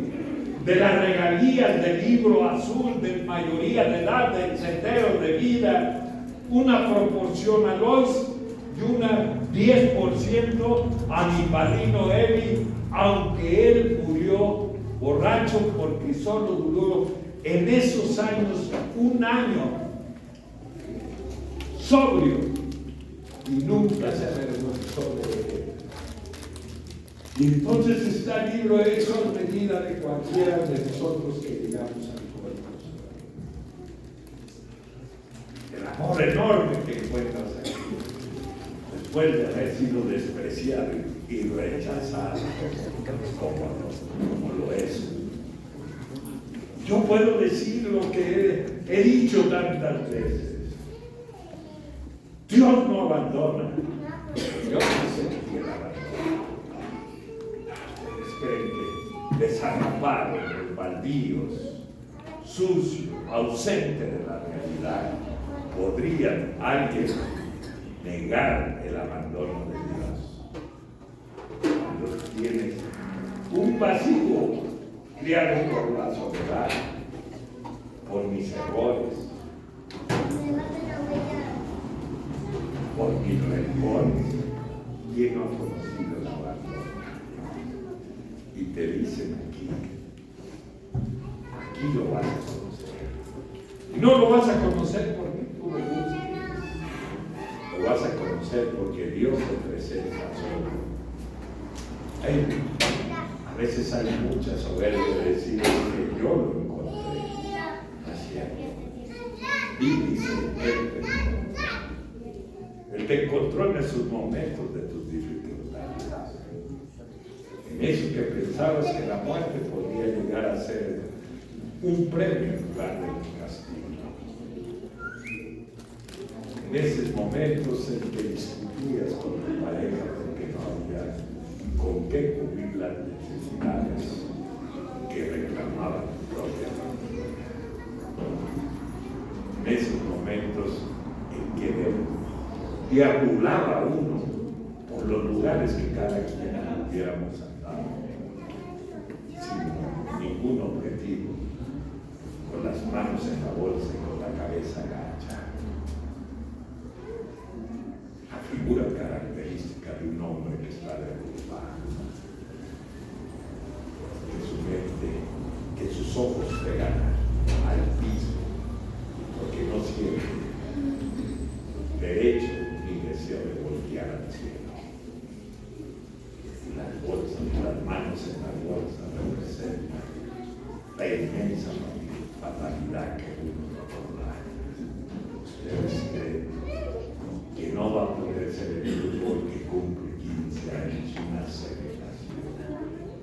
de las regalías del libro azul de mayoría de edad, del sendero de vida, una proporción a Lois y una 10% a mi padrino Eddie, aunque él murió borracho, porque solo duró en esos años un año sobrio y nunca se avergonzó de él. Y entonces está el libro hecho a medida de cualquiera de nosotros que llegamos al cuerpo. El amor enorme que encuentras aquí, después de haber sido despreciado y rechazado como lo es. Yo puedo decir lo que he dicho tantas veces: Dios no abandona. Dios no sé quién abandona. Ustedes creen que desamparos, baldíos, sucios, ausentes de la realidad, podrían alguien negar el abandono de Dios? Cuando tienes un vacío criado por la soledad, por mis errores, por mis rencores, ¿quién no ha conocido el abandono? Y te dicen aquí lo vas a conocer. Y no lo vas a conocer porque tú lo busques, lo vas a conocer porque Dios te presenta solo. A veces hay mucha soberbia de decir que yo lo encontré. Así es. Y dice, Él te encontró en esos momentos de tus dificultades. En eso que pensabas que la muerte podía llegar a ser un premio en lugar de un castigo. En esos momentos en que discutías con tu pareja porque no había con qué cubrir las necesidades que reclamaba tu propia familia. En esos momentos en que deambulaba uno por los lugares que cada quien hubiéramos andado, sin ningún objetivo, con las manos en la bolsa y con la cabeza agacha. La figura característica de un hombre que está derrumbado, que su mente, que sus ojos pegan al piso, porque no siente derecho ni deseo de voltear al cielo. Y las bolsas, las manos en las bolsas representan la inmensa fatalidad que uno no podrá. Ustedes creen que no va a poder ser el fútbol que cumple 15 años una celebración,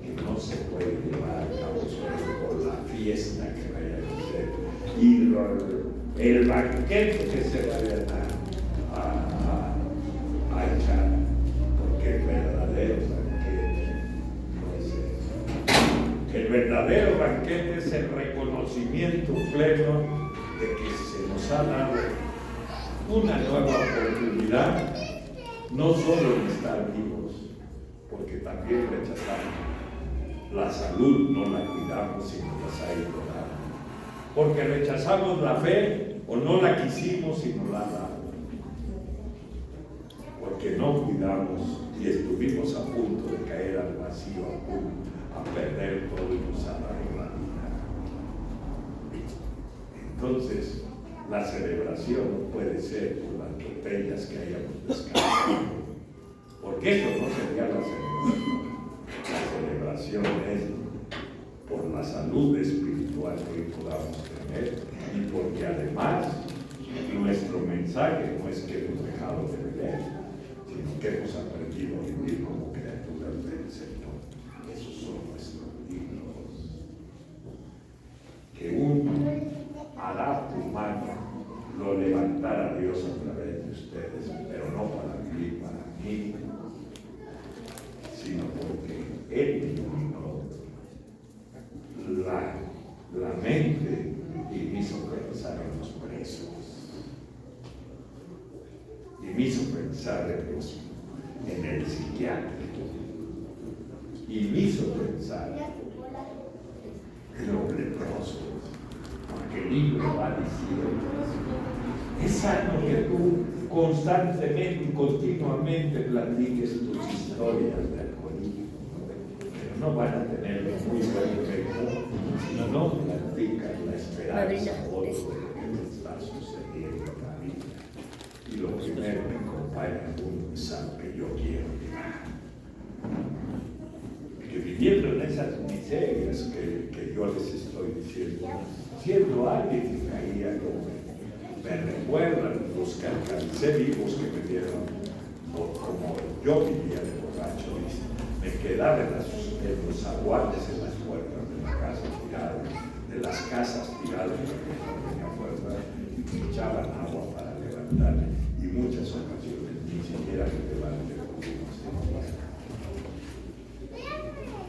que no no se puede llevar a cabo solo por la fiesta que vaya a hacer y el banquete que se vaya a echar, porque el verdadero banquete no es eso. El verdadero banquete es el reconocimiento pleno de que se nos ha dado una nueva oportunidad, no solo en estar vivos, porque también rechazamos la salud, no la cuidamos y nos ha ido dando, porque rechazamos la fe o no la quisimos y nos la han dado, porque no cuidamos y estuvimos a punto de caer al vacío, a perder todo y nos ha dado la vida. Entonces, la celebración no puede ser por las botellas que hayamos descargado, porque eso no sería la celebración. La celebración es por la salud espiritual que podamos tener y porque además nuestro mensaje no es que hemos dejado de beber, sino que hemos aprendido a vivir como criaturas del Señor. Esos son nuestros himnos. Que un adapto humano lo levantara Dios a través de ustedes, pero no para vivir para mí, sino porque Él iluminó la mente y me hizo pensar en los presos, y me hizo pensar en el psiquiátrico, y me hizo pensar en los leprosos, porque el libro va diciendo, es sano que tú constantemente y continuamente platiques tus historias de alcoholismo, pero no van a tener muy buen efecto si no platican la esperanza o de lo que te está sucediendo en la vida. Y lo primero que acompaña a uno es algo que yo quiero llegar. Que viviendo en esas miserias que yo les estoy diciendo, siendo alguien que caía como me recuerdan los que alcancé vivos que me dieron, como yo vivía de borracho, me quedaba en los aguantes en las puertas de la casa tirada, de las casas tiradas en la puerta, y me echaban agua para levantarme, y muchas ocasiones ni siquiera me levanté porque no sé.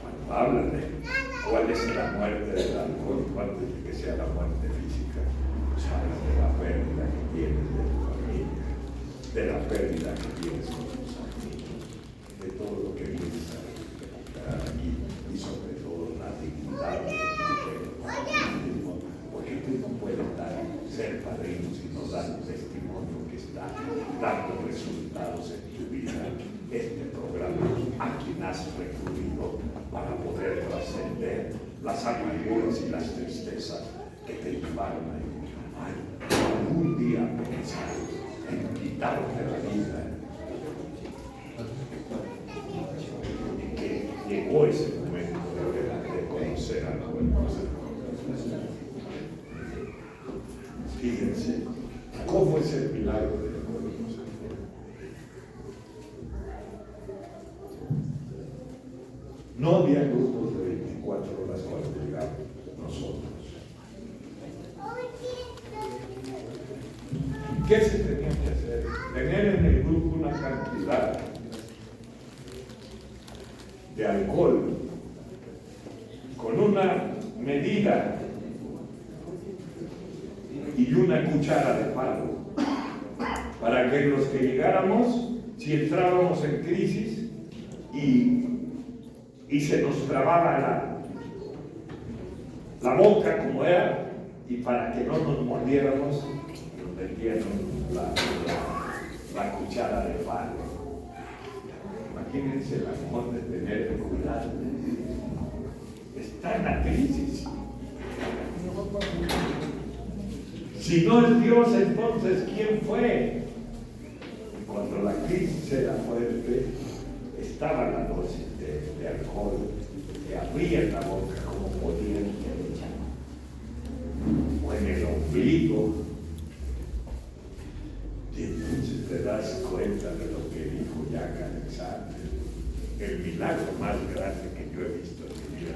Cuando hablan de cuál es la muerte del alcohol, antes de que sea la muerte física, pues hablan de la pérdida que tienes de tu familia, de la pérdida que tienes con tus amigos, de todo lo que vienes a recuperar aquí, y sobre todo la dignidad de tu mismo, porque tú no puedes ser padrino si no das un testimonio que está dando resultados en tu vida. Este programa a quien has recurrido para poder trascender las amarguras y las tristezas que te llevaron a algún día pensar en quitarte la vida, y que llegó ese momento de conocer a tu hermosa. Fíjense cómo es el milagro de la hermosa. No había grupos de 24 horas cuando llegamos nosotros. ¿Qué se tenía que hacer? Tener en el grupo una cantidad de alcohol con una medida y una cuchara de palo, para que los que llegáramos, si entrábamos en crisis y se nos trababa la boca como era, y para que no nos mordiéramos, nos metían la cuchara de palo. Imagínense el amor de tener cuidado. Está en la crisis. Si no es Dios, entonces ¿quién fue? Y cuando la crisis era fuerte, estaba la dosis de alcohol, que abrían la boca como podían, o en el ombligo, y entonces te das cuenta de lo que dijo Jack Alexander, el milagro más grande que yo he visto en mi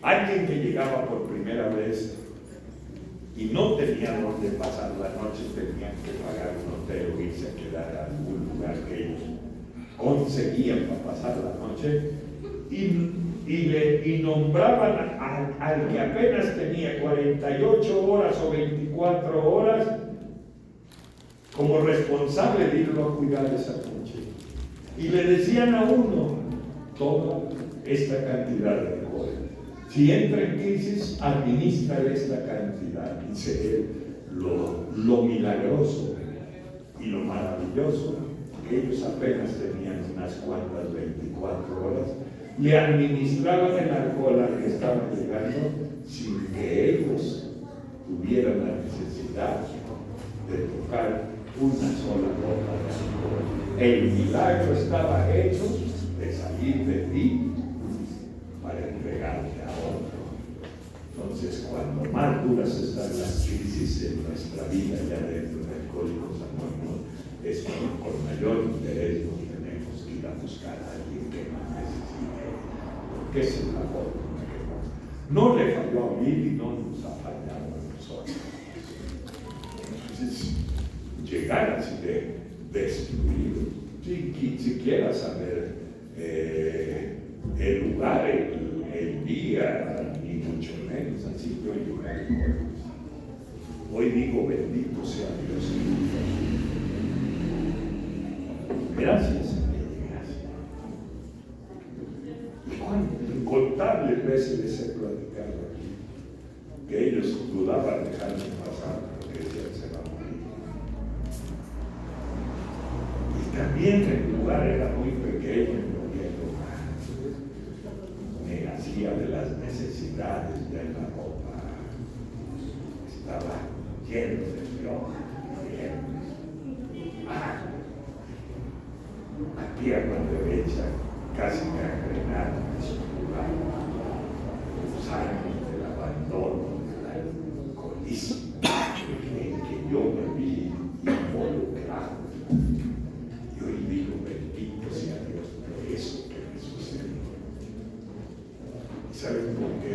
Alguien que llegaba por primera vez y no tenía donde pasar la noche, tenían que pagar un hotel o irse a quedar a algún lugar que ellos conseguían para pasar la noche, y nombraban al que apenas tenía 48 horas o 24 horas como responsable de irlo a cuidar esa noche. Y le decían a uno, toma esta cantidad de alcohol. Si entra en crisis, administra esta cantidad. Dice él, lo milagroso y lo maravilloso, que ellos apenas tenían unas cuantas 24 horas, le administraban el alcohol al que estaban llegando sin que ellos tuvieran la necesidad de tocar una sola gota de alcohol. El milagro estaba hecho de salir de ti para entregarte a otro. Entonces, cuando más duras están las crisis en nuestra vida ya dentro de Alcohólicos Anónimos, es cuando con mayor interés nos tenemos que ir a buscar a alguien que más necesite, porque esa es la forma que no le falló a Bill y no nos ha fallado a nosotros. Entonces, llegar así de destruido, sin siquiera saber el lugar, el día, ni mucho menos, así yo llegué. Hoy digo, bendito sea Dios. Gracias, Señor, gracias. Incontables veces les he platicado aquí que ellos dudaban dejarme pasar porque decían se va a morir. Y también el lugar era muy pequeño, me hacía de las necesidades de la ropa. Estaba lleno de frío, la pierna derecha casi me agregada en su lugar. Los años del abandono, del alcoholismo, en que yo me vi involucrado. Y hoy digo, bendito sea Dios por eso que me sucedió. ¿Y saben por qué?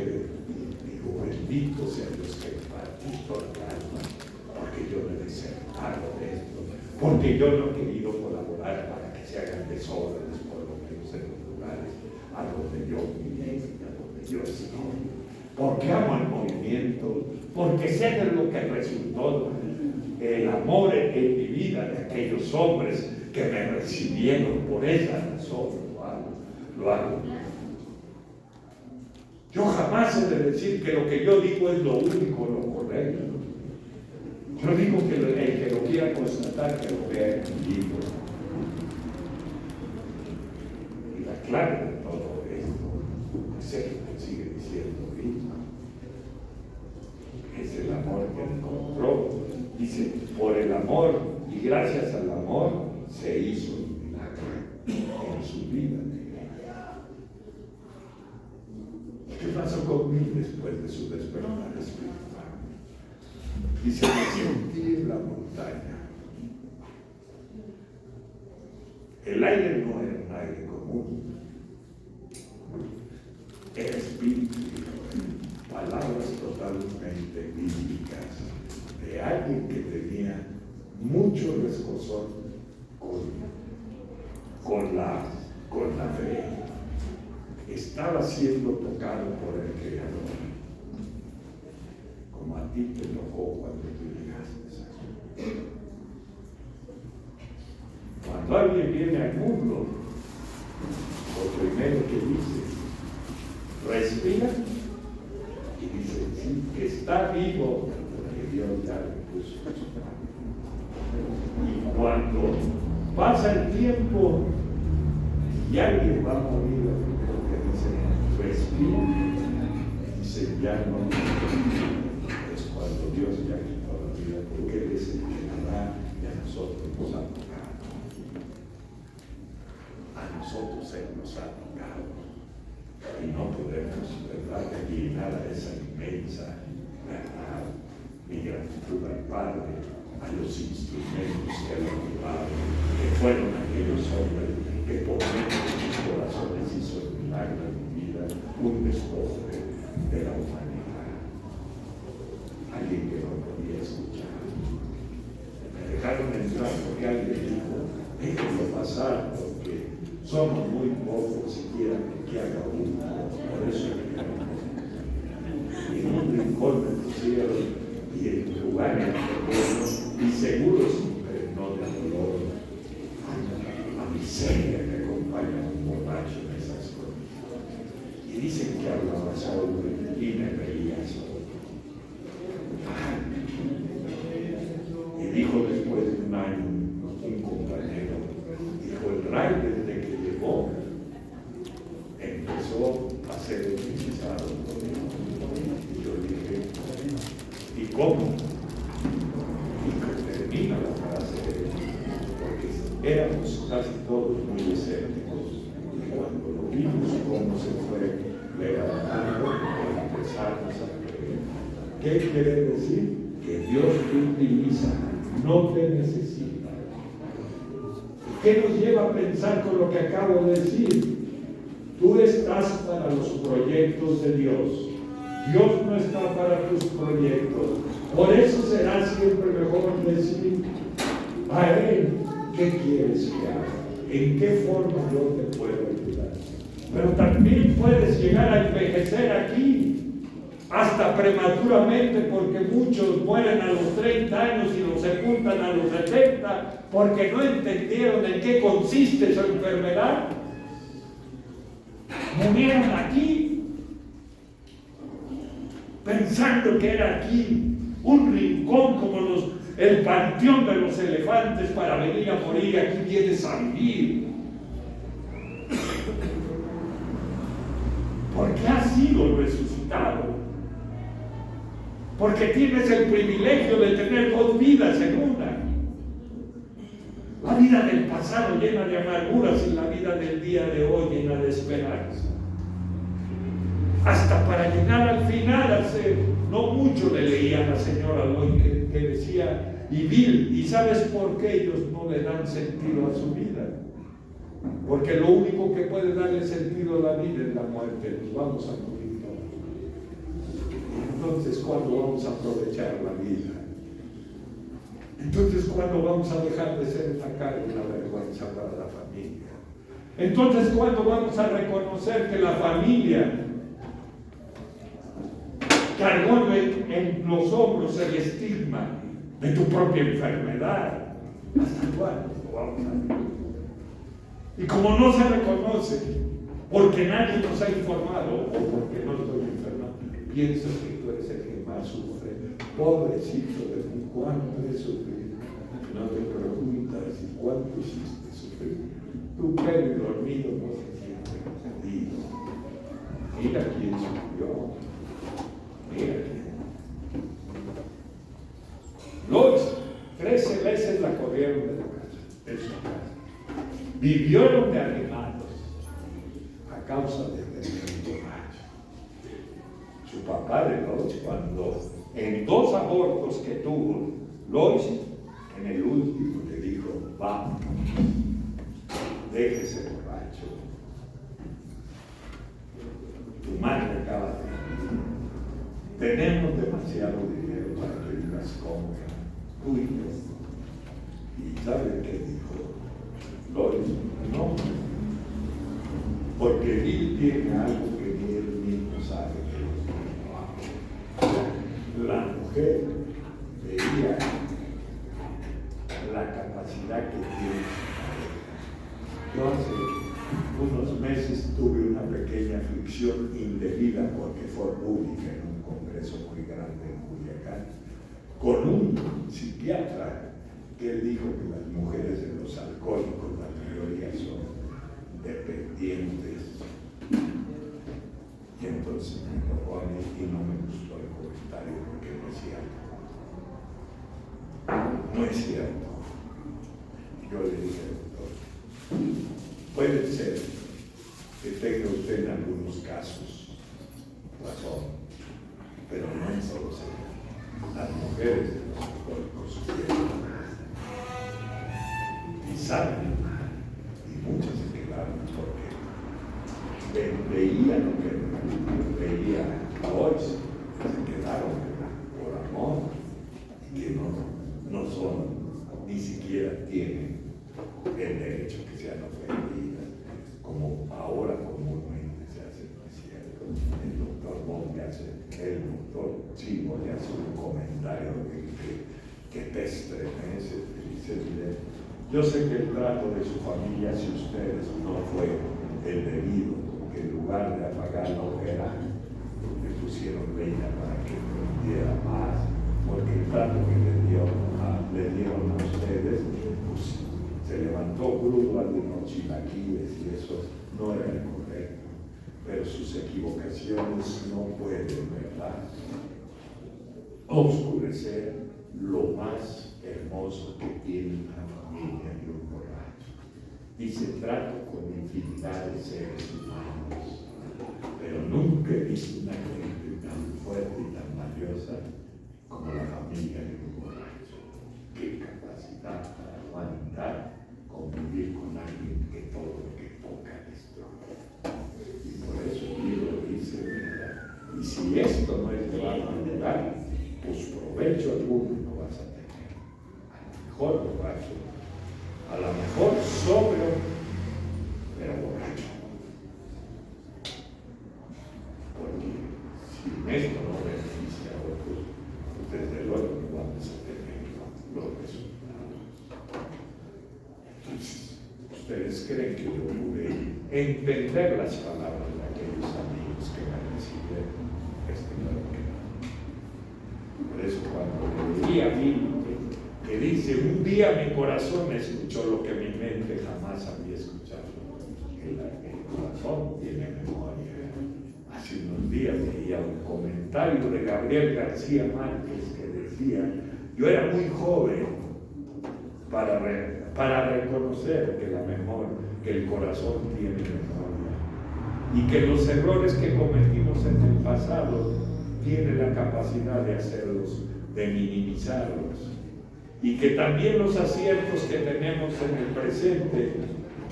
Digo, bendito sea Dios que partí toda el alma, porque yo me he desertado de esto, porque yo no he querido colaborar para que se hagan desórdenes, por lo menos en los lugares a donde yo viví, a donde yo estoy, porque amo el movimiento, porque sé de lo que resultó el amor en mi vida de aquellos hombres que me recibieron. Por esa razón lo hago. Yo jamás he de decir que lo que yo digo es lo único, lo correcto. Yo digo que el que lo quiera constatar, que lo vea en mi libro. Y la clave de todo esto es el que sigue diciendo mismo. Es el amor que encontró. Dice, por el amor y gracias al amor se hizo un milagro en su vida. ¿Qué pasó conmigo después de su despertar espiritual? Dice, me sentí en la montaña. El aire no era un aire común. Era espíritu, palabras totalmente bíblicas de alguien que tenía mucho rescosor con la fe. Estaba siendo tocado por el Creador, como a ti te tocó cuando tú llegaste. Cuando alguien viene al mundo, lo primero que dice, respira y dice, sí, que está vivo, porque Dios ya le puso. Y cuando pasa el tiempo y alguien va a morir, respira, dice, ya no, es cuando Dios ya quitó la vida, porque Él es el que la da y a nosotros nos ha tocado. A nosotros Él nos ha tocado. Y no podemos, ¿verdad?, eliminar a esa inmensa verdad. Mi gratitud al Padre, a los instrumentos que Él ha llevado, que fueron aquellos hombres que por medio de sus corazones hizo el milagro de mi vida, un despojo de Somos muy pocos siquiera que haga uno. Por eso y en un rincón me pusieron y en lugares buenos y seguros no de dolor, a miseria que acompaña a un borracho en esas cosas. Y dicen que hablaba solo y me veía solo. Y dijo después de un año un compañero, dijo, el Ray desde que llegó empezó a ser utilizado por él. Y yo dije, ¿y cómo? Y que termina la frase, porque éramos casi todos muy escépticos. Y cuando lo vimos cómo se fue levantando, empezamos a creer. ¿Qué quiere decir? Que Dios te utiliza, no te necesita. ¿Qué nos lleva a pensar con lo que acabo de decir? Tú estás para los proyectos de Dios. Dios no está para tus proyectos. Por eso será siempre mejor decir a Él, ¿qué quieres que haga? ¿En qué forma yo te puedo ayudar? Pero también puedes llegar a envejecer aquí, hasta prematuramente, porque muchos mueren a los 30 años y los sepultan a los 70, porque no entendieron en qué consiste su enfermedad. Murieron aquí, pensando que era aquí un rincón como el panteón de los elefantes para venir a morir, aquí vienes a vivir. Porque has sido resucitado. Porque tienes el privilegio de tener dos vidas en una. La vida del pasado llena de amarguras y la vida del día de hoy llena de esperanza. Hasta para llegar al final, hace no mucho le leí a la señora Loy que decía, ¿y sabes por qué ellos no le dan sentido a su vida? Porque lo único que puede darle sentido a la vida es la muerte. Nos vamos a morir todos. Entonces, ¿cuándo vamos a aprovechar la vida? Entonces, ¿cuándo vamos a dejar de ser una carga y una vergüenza para la familia? Entonces, ¿cuándo vamos a reconocer que la familia cargó en los hombros el estigma de tu propia enfermedad? ¿Hasta cuándo lo vamos a ver? Y como no se reconoce, porque nadie nos ha informado, o porque no estoy enfermo, pienso que tú eres el que más sufre. Pobrecito de mí, ¿cuánto he sufrido? No te preguntas si cuánto hiciste sufrir. Tu pelo dormido no se siente perdido. Mira quién sufrió. Mira quién. Lois, 13 veces la corrieron de la casa, de su casa. Vivieron de animados a causa de tener un borracho. Su papá de Lois, cuando en 2 abortos que tuvo, Lois, en el último le dijo, vamos, déjese borracho. Tu madre acaba de morir. Tenemos demasiado dinero para que vivas cómoda, tú y yo. ¿Y sabe qué dijo Lois? No, porque Bill tiene algo que ni él mismo sabe. La mujer veía la capacidad que tiene. Yo hace unos meses tuve una pequeña aflicción indebida porque fue pública en un congreso muy grande en Culiacán, con un psiquiatra que él dijo que las mujeres de los alcohólicos, la mayoría son dependientes. Y entonces me tocó a mí y no me gustó el comentario porque no es cierto. No es cierto. Yo le dije, doctor, puede ser que tenga usted en algunos casos razón, pero no en solo ser. Las mujeres de los alcohólicos sufrieron y saben, y muchas se quedaron porque veían lo que veía hoy, se quedaron por amor, que no son, ni siquiera tienen el derecho que sean ofendidas. Yo sé que el trato de su familia hacia ustedes no fue el debido, que en lugar de apagar la hoguera, le pusieron leña para que prendiera más, porque el trato que le dieron a ustedes, pues, se levantó crudo algunos chilaquiles y eso no era el correcto. Pero sus equivocaciones no pueden, ¿verdad?, oscurecer lo más hermoso que tiene una familia y un borracho. Dice, trato con infinidad de seres humanos, pero nunca he visto una gente tan fuerte y tan valiosa como la familia de un borracho. Qué capacidad para aguantar convivir con alguien que todo lo que toca destruye. Y por eso el libro dice, ¿verdad? Y si esto no es llevar a lugar, pues provecho alguno no vas a tener. A lo mejor borracho, a lo mejor sobrio, pero borracho. Porque si esto no beneficia a otros, pues desde luego no vamos a tener los resultados. Entonces, ¿ustedes creen que yo pude entender las palabras de aquellos amigos que me recibieron? Claro que no. Por eso cuando leí a mí que dice, un día mi corazón escuchó lo que mi mente jamás había escuchado. El corazón tiene memoria. Hace unos días leía un comentario de Gabriel García Márquez que decía, yo era muy joven para reconocer que el corazón tiene memoria y que los errores que cometimos en el pasado tiene la capacidad de hacerlos, de minimizarlos, y que también los aciertos que tenemos en el presente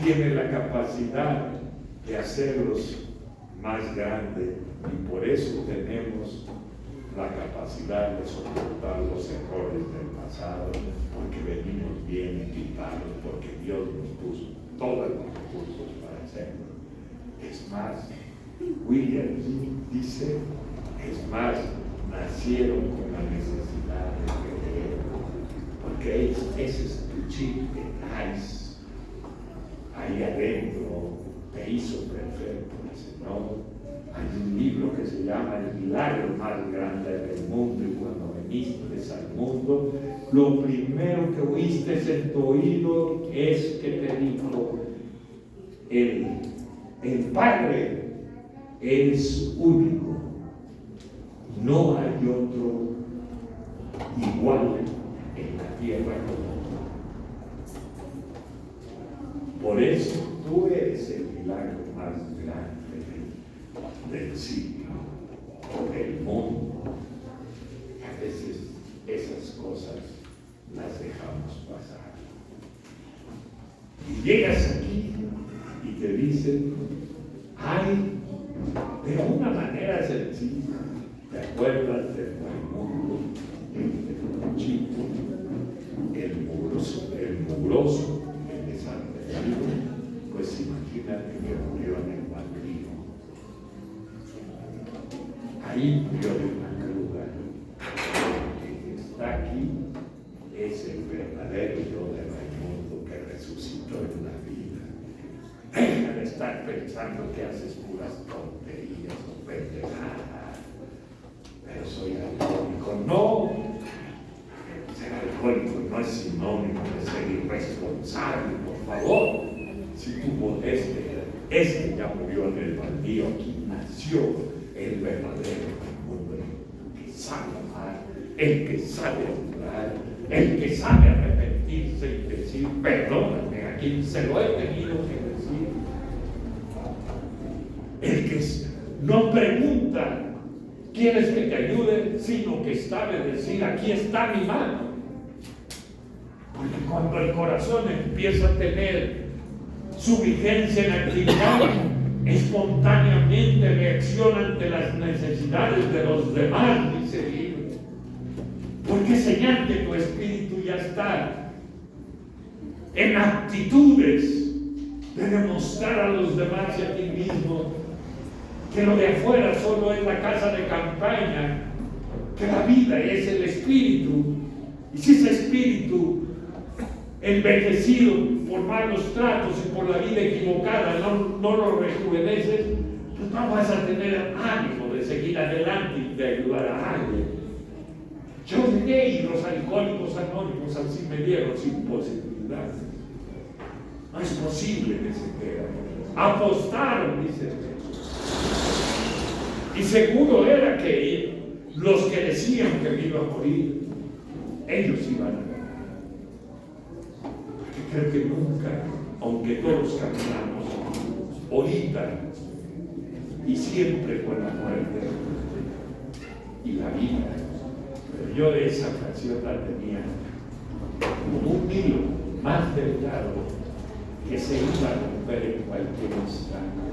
tienen la capacidad de hacerlos más grandes, y por eso tenemos la capacidad de soportar los errores del pasado, porque venimos bien equipados, porque Dios nos puso todos los recursos para hacerlo. Es más, Williams dice, es más, nacieron con la necesidad de creer, porque ese es tu chip de nice, ahí adentro te hizo perfecto. Dice, no, hay un libro que se llama El milagro más grande del mundo, y cuando viniste al mundo, lo primero que oíste en tu oído es que te dijo, el Padre es único. No hay otro igual en la tierra como tú. Por eso tú eres el milagro más grande del siglo, del mundo. A veces esas cosas las dejamos pasar. Y llegas aquí y te dicen, ay, de una manera sencilla, ¿te acuerdas del Raimundo, el chico, el mugroso, el de San Bernardo? Pues imagínate que murió en el Baldío. Ahí murió de una cruda. El que está aquí es el verdadero yo de Raimundo que resucitó en la vida. Deja de estar pensando que haces puras tonterías o pendejadas. Pero soy alcohólico. No, ser alcohólico no es sinónimo de ser irresponsable, por favor. Si tu modestia, este ya murió en el baldío, aquí nació el verdadero mundo, el que sabe amar, el que sabe honrar, el que sabe arrepentirse y decir, perdóname, a quien se lo he tenido que decir. El que no pregunta, ¿quieres que te ayude? Sino que sabe decir, aquí está mi mano. Porque cuando el corazón empieza a tener su vigencia en actividad, espontáneamente reacciona ante las necesidades de los demás, dice el libro. Porque señal que tu espíritu ya está en actitudes de demostrar a los demás y a ti mismo que lo de afuera solo es la casa de campaña, que la vida es el espíritu. Y si ese espíritu envejecido por malos tratos y por la vida equivocada, no lo rejuveneces, pues no vas a tener ánimo de seguir adelante y de ayudar a alguien. Yo llegué y los alcohólicos anónimos así me dieron sin posibilidad. No es posible que se queden. Apostaron, dice Jesús. Y seguro era que los que decían que me iba a morir, ellos iban a ganar. Porque creo que nunca, aunque todos caminamos, ahorita y siempre con la muerte y la vida. Pero yo de esa ocasión la tenía como un hilo más delgado que se iba a romper en cualquier instante.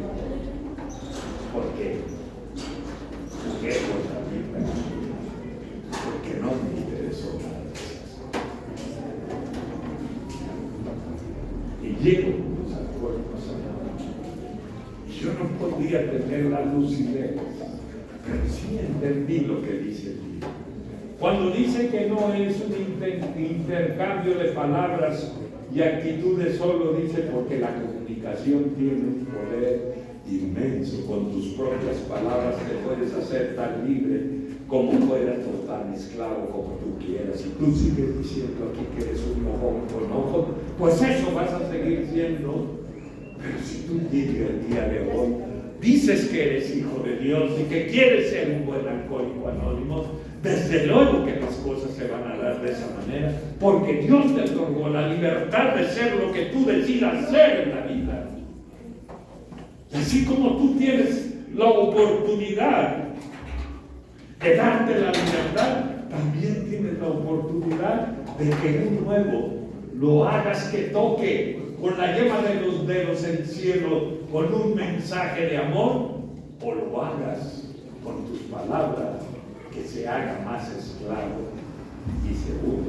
¿Por qué? Porque es por la vida, porque no me interesó nada de esas cosas. Y llego con los alcohólicos anónimos. Y yo no podía tener la lucidez, pero sí entendí lo que dice el libro. Cuando dice que no es un intercambio de palabras y actitudes, solo dice porque la comunicación tiene un poder inmenso. Con tus propias palabras te puedes hacer tan libre como fueras, o tan esclavo como tú quieras. Y tú sigues diciendo aquí que eres un mojón con ojo, pues eso vas a seguir siendo. Pero si tú llegas el día de hoy, dices que eres hijo de Dios y que quieres ser un buen alcohólico anónimo, desde luego que las cosas se van a dar de esa manera, porque Dios te otorgó la libertad de ser lo que tú decidas ser en la vida. Y así como tú tienes la oportunidad de darte la libertad, también tienes la oportunidad de que un nuevo lo hagas que toque con la yema de los dedos el cielo, con un mensaje de amor, o lo hagas con tus palabras, que se haga más esclavo y seguro.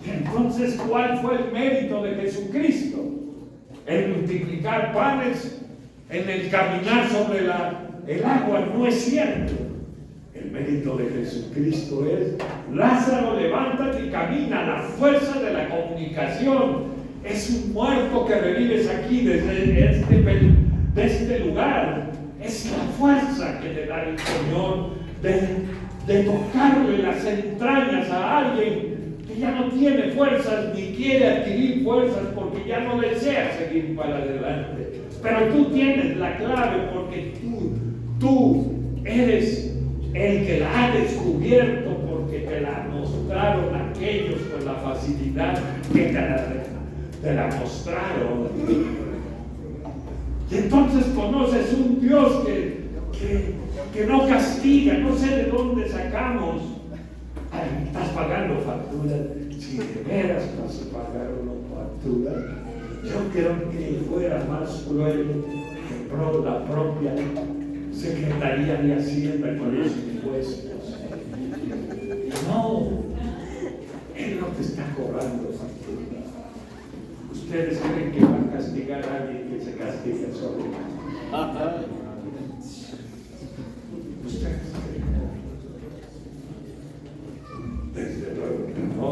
Entonces, ¿cuál fue el mérito de Jesucristo? El multiplicar panes, en el caminar sobre el agua. No es cierto. El mérito de Jesucristo es: Lázaro, levántate y camina. La fuerza de la comunicación. Es un muerto que revives aquí desde este lugar. Es la fuerza que te da el Señor de tocarle las entrañas a alguien que ya no tiene fuerzas ni quiere adquirir fuerzas porque ya no desea seguir para adelante. Pero tú tienes la clave, porque tú eres el que la ha descubierto, porque te la mostraron aquellos con la facilidad que te la mostraron. Y entonces conoces un Dios que no castiga. No sé de dónde sacamos. Ay, estás pagando facturas. Si de veras vas a pagar una factura, yo creo que fuera más cruel que la propia Secretaría de Hacienda con los impuestos. No, Él no te está cobrando factura. ¿Ustedes creen que van a castigar a alguien que se castiga solo? Ustedes creen. Desde luego que no.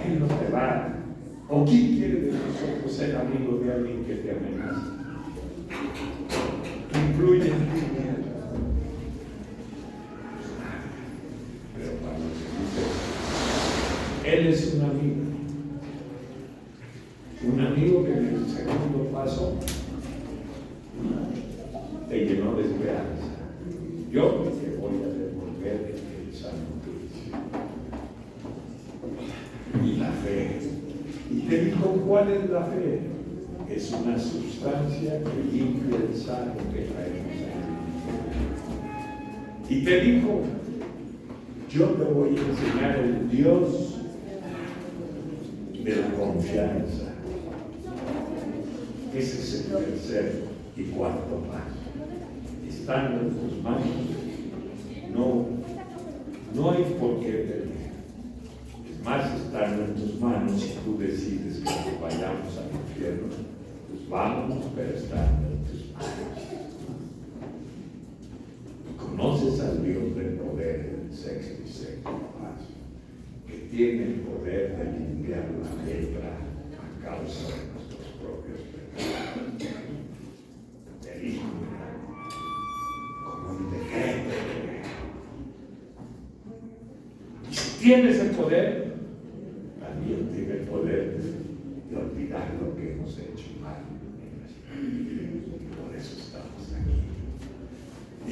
Él no te va. ¿O quién quiere de nosotros ser amigo de alguien que te amenaza? Que influye en ti. Pero cuando se dice, Él es un amigo. Un amigo que en el segundo paso te llenó de esperanza. Yo te voy a devolver el santo juicio. Y la fe. Y te dijo, ¿cuál es la fe? Es una sustancia que limpia el sano que traemos aquí. Y te dijo, yo te voy a enseñar el Dios de la confianza. Ese es el tercer y cuarto paso. Estando en tus manos, no hay por qué temer. Es más, estando en tus manos, si tú decides que nos vayamos al infierno, pues vamos, pero estando en tus manos. Y conoces al Dios del poder, el sexto y séptimo paso, que tiene el poder de limpiar la lepra a causa de nuestros propios pecados. El Hijo como un decreto. Y si tiene ese poder, también tiene el poder de olvidar lo que hemos hecho mal en nuestra vida. Por eso estamos aquí.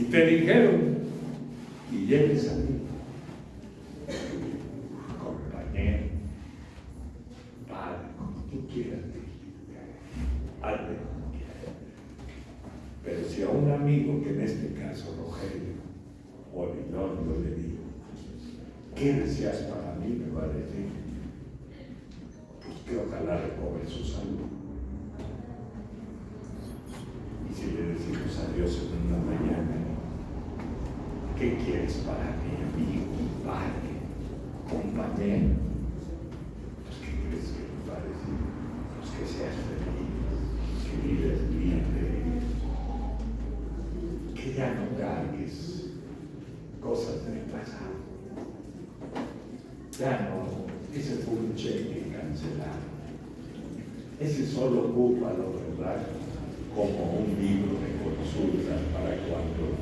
Y te dijeron, y llegues a mí, compañero, padre, como tú quieras, hazle como quieras. Pero si a un amigo, que en este caso Rogelio o Linón, yo le digo, ¿qué deseas para mí? Me va a decir, pues que ojalá recobre su salud. Y si le decimos adiós en una mañana, ¿qué quieres para mí, amigo, padre, compañero? Pues ¿qué crees que nos va a decir? Pues que seas feliz, que vives libre, que ya no cargues cosas del pasado. Ya no, ese fue un cheque cancelado. Ese solo ocúpalo, ¿verdad? Como un libro de consultas para cuando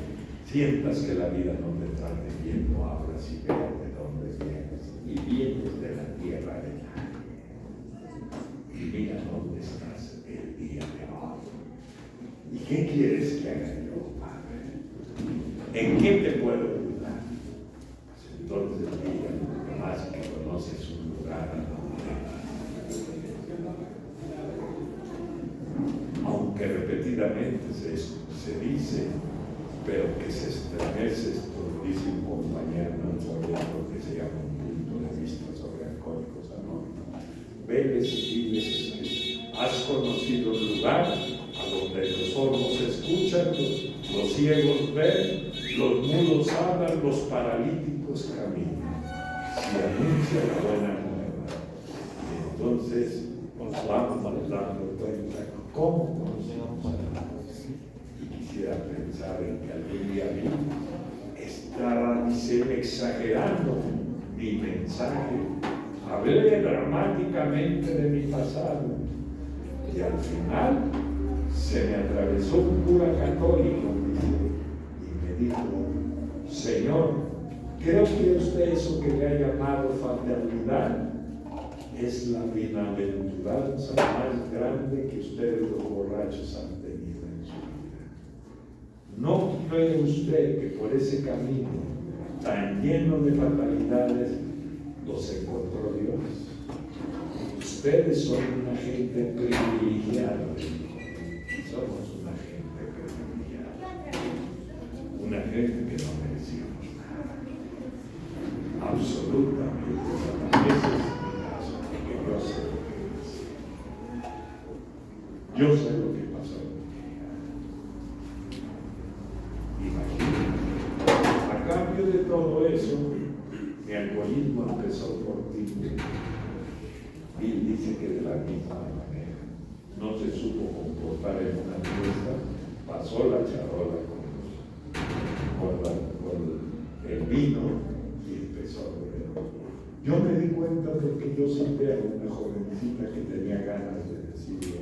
sientas que la vida no te está teniendo, abras y veas de dónde vienes. Y vienes de la tierra de nadie. Y mira dónde estás el día de hoy. ¿Y qué quieres que haga yo, Padre? ¿En qué te puedo ayudar? Pues entonces dígame. Más que conoces un lugar a donde, aunque repetidamente se dice, pero que se estremece, esto dice un compañero, un soldado que se llama Un punto de vista sobre Alcohólicos Anónimos. Veles y diles, has conocido un lugar a donde los sordos escuchan, los ciegos ven, los mudos hablan, los paralíticos caminan. Y anuncia la buena nueva. Y entonces nos vamos dando cuenta cómo conocemos a Dios. Y quisiera pensar en que algún día estaba exagerando mi mensaje, hablé dramáticamente de mi pasado y al final se me atravesó un cura católico y me dijo, Señor, ¿creo que usted eso que le ha llamado fraternidad es la bienaventuranza más grande que ustedes los borrachos han tenido en su vida? ¿No cree usted que por ese camino tan lleno de fatalidades los encontró Dios? Ustedes son una gente privilegiada, somos una gente privilegiada, una gente que no merecíamos nada, absolutamente nada. Ese es mi caso, porque yo sé lo que hice. Yo sé lo que pasó en mi vida. Imagínate, a cambio de todo eso, mi alcoholismo empezó por ti. Y dice que de la misma manera no se supo comportar en una fiesta, pasó la charola con el vino y empezó a beber. Yo me di cuenta porque yo siempre a una jovencita que tenía ganas de decirle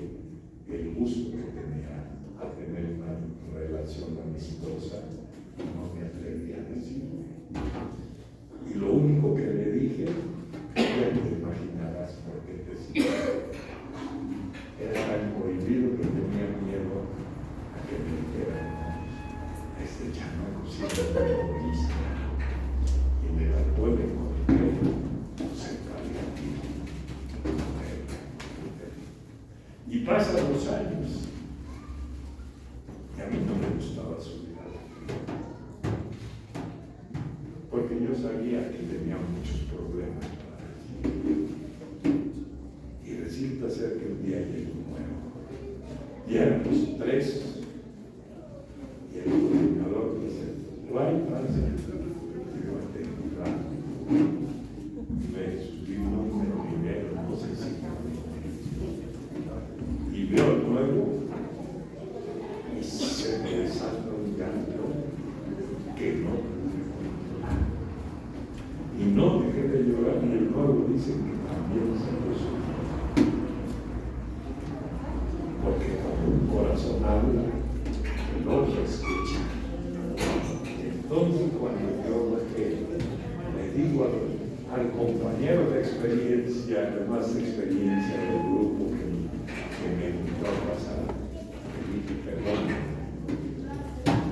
el gusto que tenía a tener una relación amistosa, no me atreví a decirle. Y lo único que le dije, ya te imaginarás por qué te decía, era tan prohibido que tenía miedo a que me dijeran, este chamaco siempre fue egoísta y me la puede encontrar, se paliativo. Y pasan los años y a mí no me gustaba su vida, porque yo sabía que tenía muchos problemas para decir. Y resulta ser que un día llegó nuevo y éramos tres. Y el coordinador dice, no hay paz. Yo tengo plan. Me subí un número dinero, no sé si. Y veo el nuevo y se me desata un llanto que no pude controlar. Y no dejé de llorar y el nuevo corazón habla, el otro escucha. Entonces, cuando yo le digo al compañero de experiencia, además de experiencia del grupo que me invitó a pasar, le dije, perdón,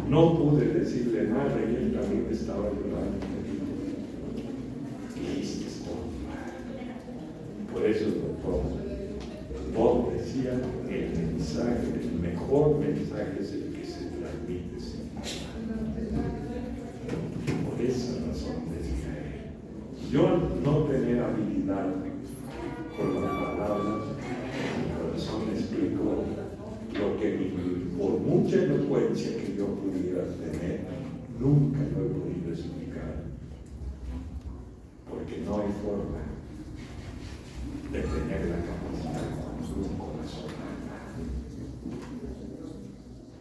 no pude decirle nada y él también estaba llorando. Y hiciste por eso el doctor Bob decía, el mensaje, el mejor mensaje es el que se transmite sin palabras. Por esa razón decía, yo no tener habilidad con las palabras, mi corazón me explicó lo que por mucha elocuencia que yo pudiera tener, nunca lo he podido explicar, porque no hay forma de tener la capacidad de un corazón.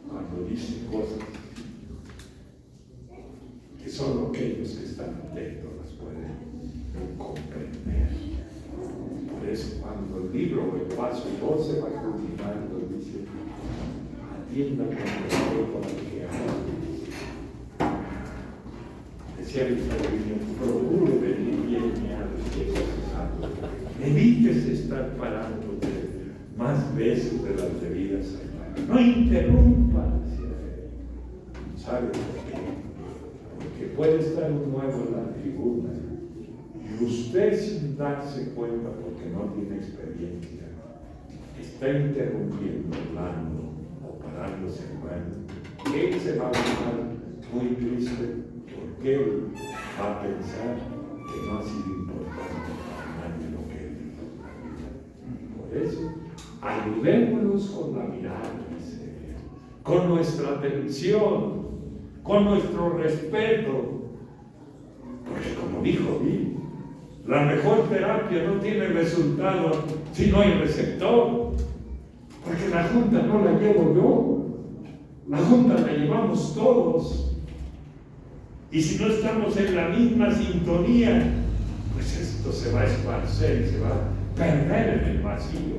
Cuando dice cosas que solo aquellos que están atentos las pueden comprender. Por eso cuando el libro El Paso 12 va culminando, dice, atienda con respeto al que habla. Decía el peregrino, procure venir bien guiado y expresado. Evites estar parándote más veces de las debidas semanas. No interrumpa, decía él. ¿Sabe por qué? Porque puede estar un nuevo en la tribuna y usted, sin darse cuenta porque no tiene experiencia, está interrumpiendo, hablando o parándose en mano. Él se va a quedar muy triste porque él va a pensar que no ha sido importante para nadie lo que él dijo. Por eso, ayudémonos con la mirada, dice, con nuestra atención, con nuestro respeto. Porque como dijo Bill, la mejor terapia no tiene resultado si no hay receptor. Porque la junta no la llevo yo, la junta la llevamos todos. Y si no estamos en la misma sintonía, pues esto se va a esparcer y se va a perder en el vacío.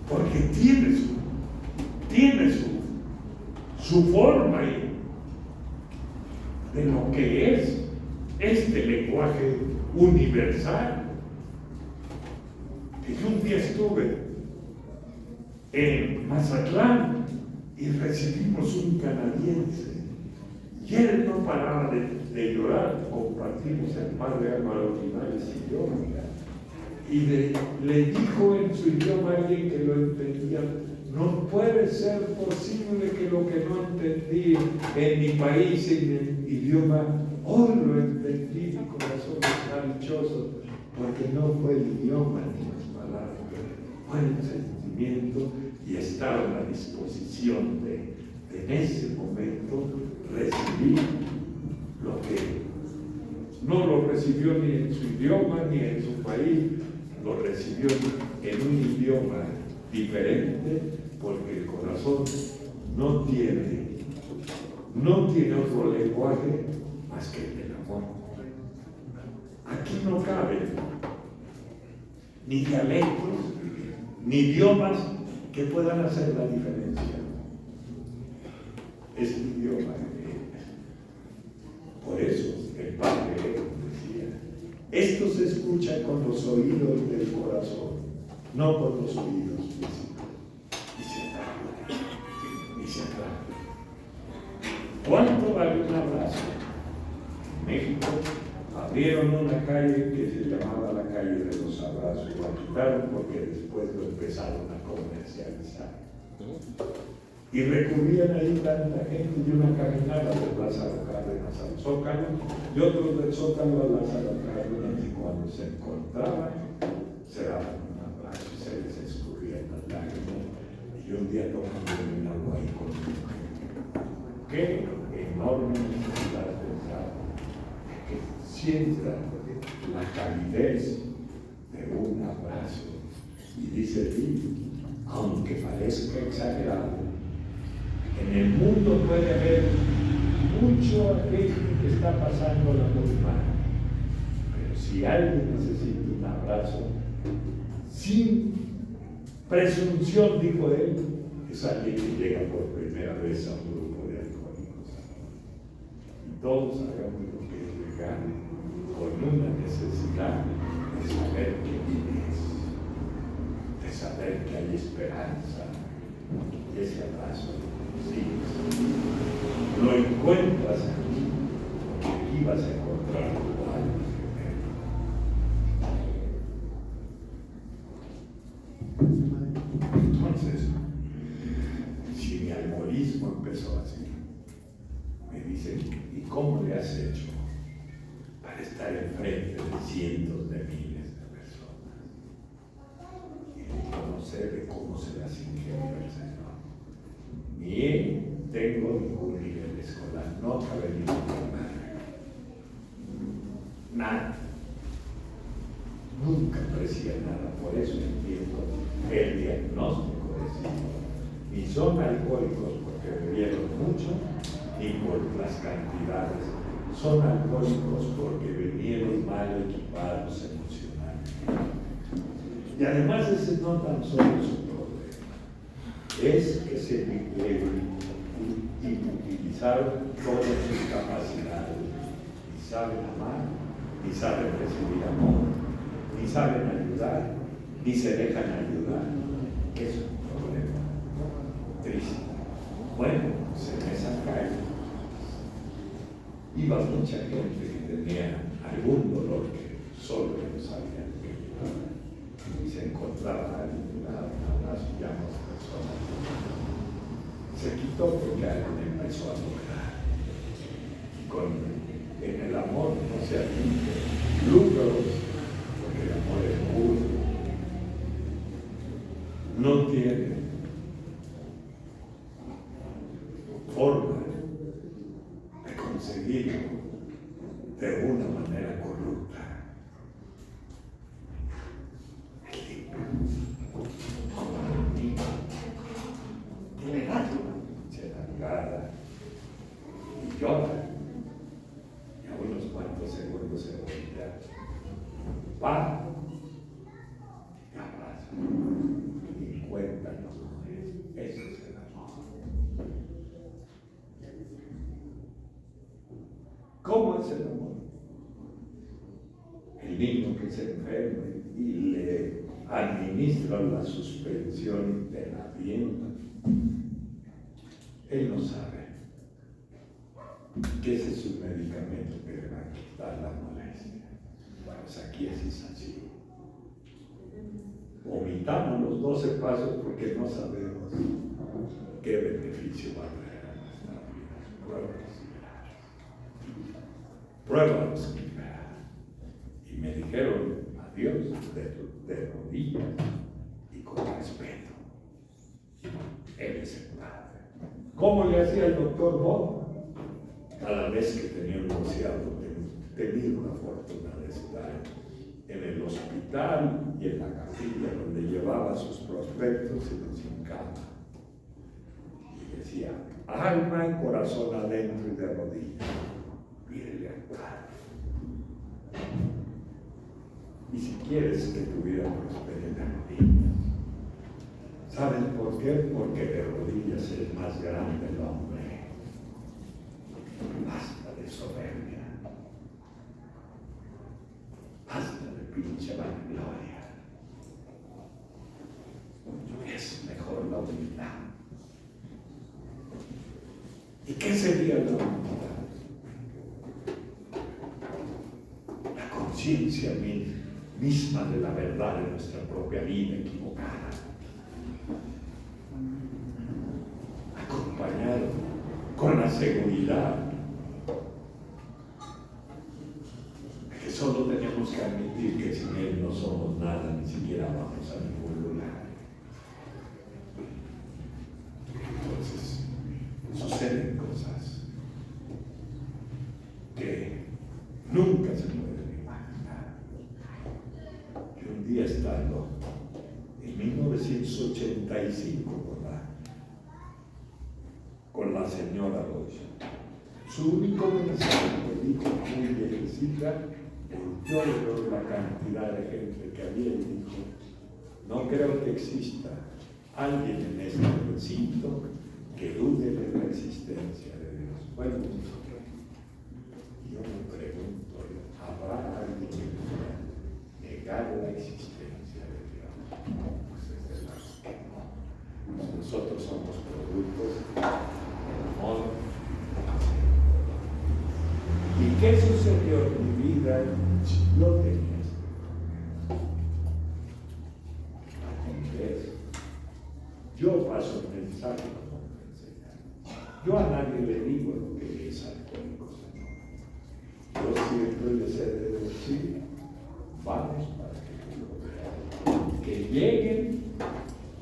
Porque tiene su forma de lo que es este lenguaje universal. Que yo un día estuve en Mazatlán y recibimos un canadiense y él no paraba de llorar. Compartimos el padre Álvaro Linares y yo, y le dijo en su idioma a alguien que lo entendía: no puede ser posible que lo que no entendí en mi país, en el idioma, hoy lo entendí. Mi corazón está dichoso, porque no fue el idioma ni las palabras, fue el sentimiento, y estaba en la disposición de en ese momento recibir lo que no lo recibió ni en su idioma ni en su país, lo recibió en un idioma diferente, porque el corazón no tiene otro lenguaje más que el del amor. Aquí no cabe ni dialectos ni idiomas que puedan hacer la diferencia. Es el idioma. Por eso el Padre decía: esto se escucha con los oídos del corazón, no con los oídos físicos. Y se atrapa. ¿Cuánto vale un abrazo? En México abrieron una calle que se llamaba la calle de los abrazos. La quitaron porque después lo empezaron a comercializar. Y recurrían ahí tanta gente, y una caminata de Lázaro Cárdenas al Zócalo y otros del Zócalo a Lázaro Cárdenas, y cuando se encontraban se daban un abrazo y se les escurrían las lágrimas. Y un día toman un agua ahí conmigo. Qué enorme necesidad pensar que sientan la calidez de un abrazo. Y dice Bill, aunque parezca exagerado, en el mundo puede haber mucho aquello que está pasando la muy mal, pero si alguien necesita un abrazo sin Presunción, dijo él, es alguien que llega por primera vez a un grupo de alcohólicos. Y todos sabemos lo que es llegar con una necesidad de saber que vives, de saber que hay esperanza. Y ese abrazo, sí, lo encuentras aquí, porque aquí vas a encontrar algo. Entonces, si mi alcoholismo empezó así, me dicen, ¿y cómo le has hecho para estar enfrente de cientos de miles de personas? Y yo no sé de cómo se las ingenió el Señor. Ni tengo ningún nivel escolar, no cabe ningún nada. Nunca parecía nada, por eso entiendo el diagnóstico de sí. Ni son alcohólicos porque bebieron mucho, ni por las cantidades. Son alcohólicos porque vinieron mal equipados emocionalmente. Y además ese no tan solo es un problema, es que se utilizaron todas sus capacidades. Ni saben amar, ni saben recibir amor, ni saben ayudar, ni se dejan ayudar. Es un problema triste. Bueno, pues en esa calle iba mucha gente que tenía algún dolor que solo ellos sabían que llevaba. Y se encontraba alguien, unas llamas personas. Se quitó porque alguien empezó a lograr. En el amor no se admite lucros, porque el amor es puro. No tiene forma de conseguirlo de una manera corrupta. Es limpio, como un niño, que le da se enamorada y llora. Y a unos cuantos segundos se voltea. Va y abraza. Y cuéntanos cómo es. Eso es el amor. ¿Cómo es el amor? El niño que se enferma y le administran la suspensión de la dieta. Él no sabe que ese es un medicamento que le va a quitar la molestia. Pues aquí es así. Omitamos los 12 pasos porque no sabemos qué beneficio va a traer a nuestra vida. Pruébalos liberar. Y me dijeron adiós de rodillas y con respeto. Él es el padre. ¿Cómo le hacía el doctor Bob? Cada vez que tenía un negociado, tenía una fortuna de estar en el hospital y en la capilla donde llevaba sus prospectos y los hincaba. Y decía, alma y corazón adentro y de rodillas, mírele al Padre. Y si quieres que tu vida prospere, de rodillas. ¿Sabes por qué? Porque de rodillas es más grande el hombre. Basta de soberbia. Basta de pinche vanagloria. Es mejor la humildad. ¿Y qué sería la humildad? La conciencia misma de la verdad de nuestra propia vida equivocada. Acompañado con la seguridad de que solo tenemos que admitir que sin Él no somos nada, ni siquiera vamos a ningún lugar. Entonces, suceden cosas que nunca se pueden imaginar. Yo un día estando en 1985 con la señora Rocha, su único mensaje que dijo muy viejecita, volteó y vio la cantidad de gente que había y dijo, No creo que exista alguien en este recinto que dude de la existencia de Dios. Bueno, yo me pregunto, ¿habrá alguien que pueda negar la existencia de Dios? Pues desde luego que no. Nosotros somos productos del modo. ¿Y qué sucedió en mi vida? Yo tenía este. Yo paso el mensaje como me enseñaron. Yo a nadie le digo lo que es Alcohólicos Anónimos. Yo siempre les he de decir, vamos para que lo vean. Que lleguen,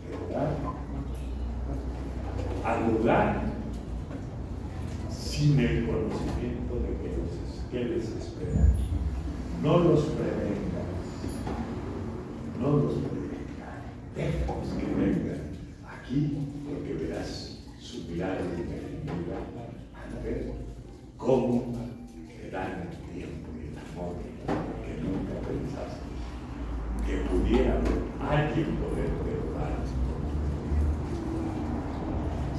¿verdad?, al lugar sin el conocimiento de que les espera. No los prevengan, no los prevengan, déjalos que vengan aquí, porque verás su mirada y benignidad al ver cómo te dan el tiempo y el amor que nunca pensaste que pudiera alguien poder perdonar.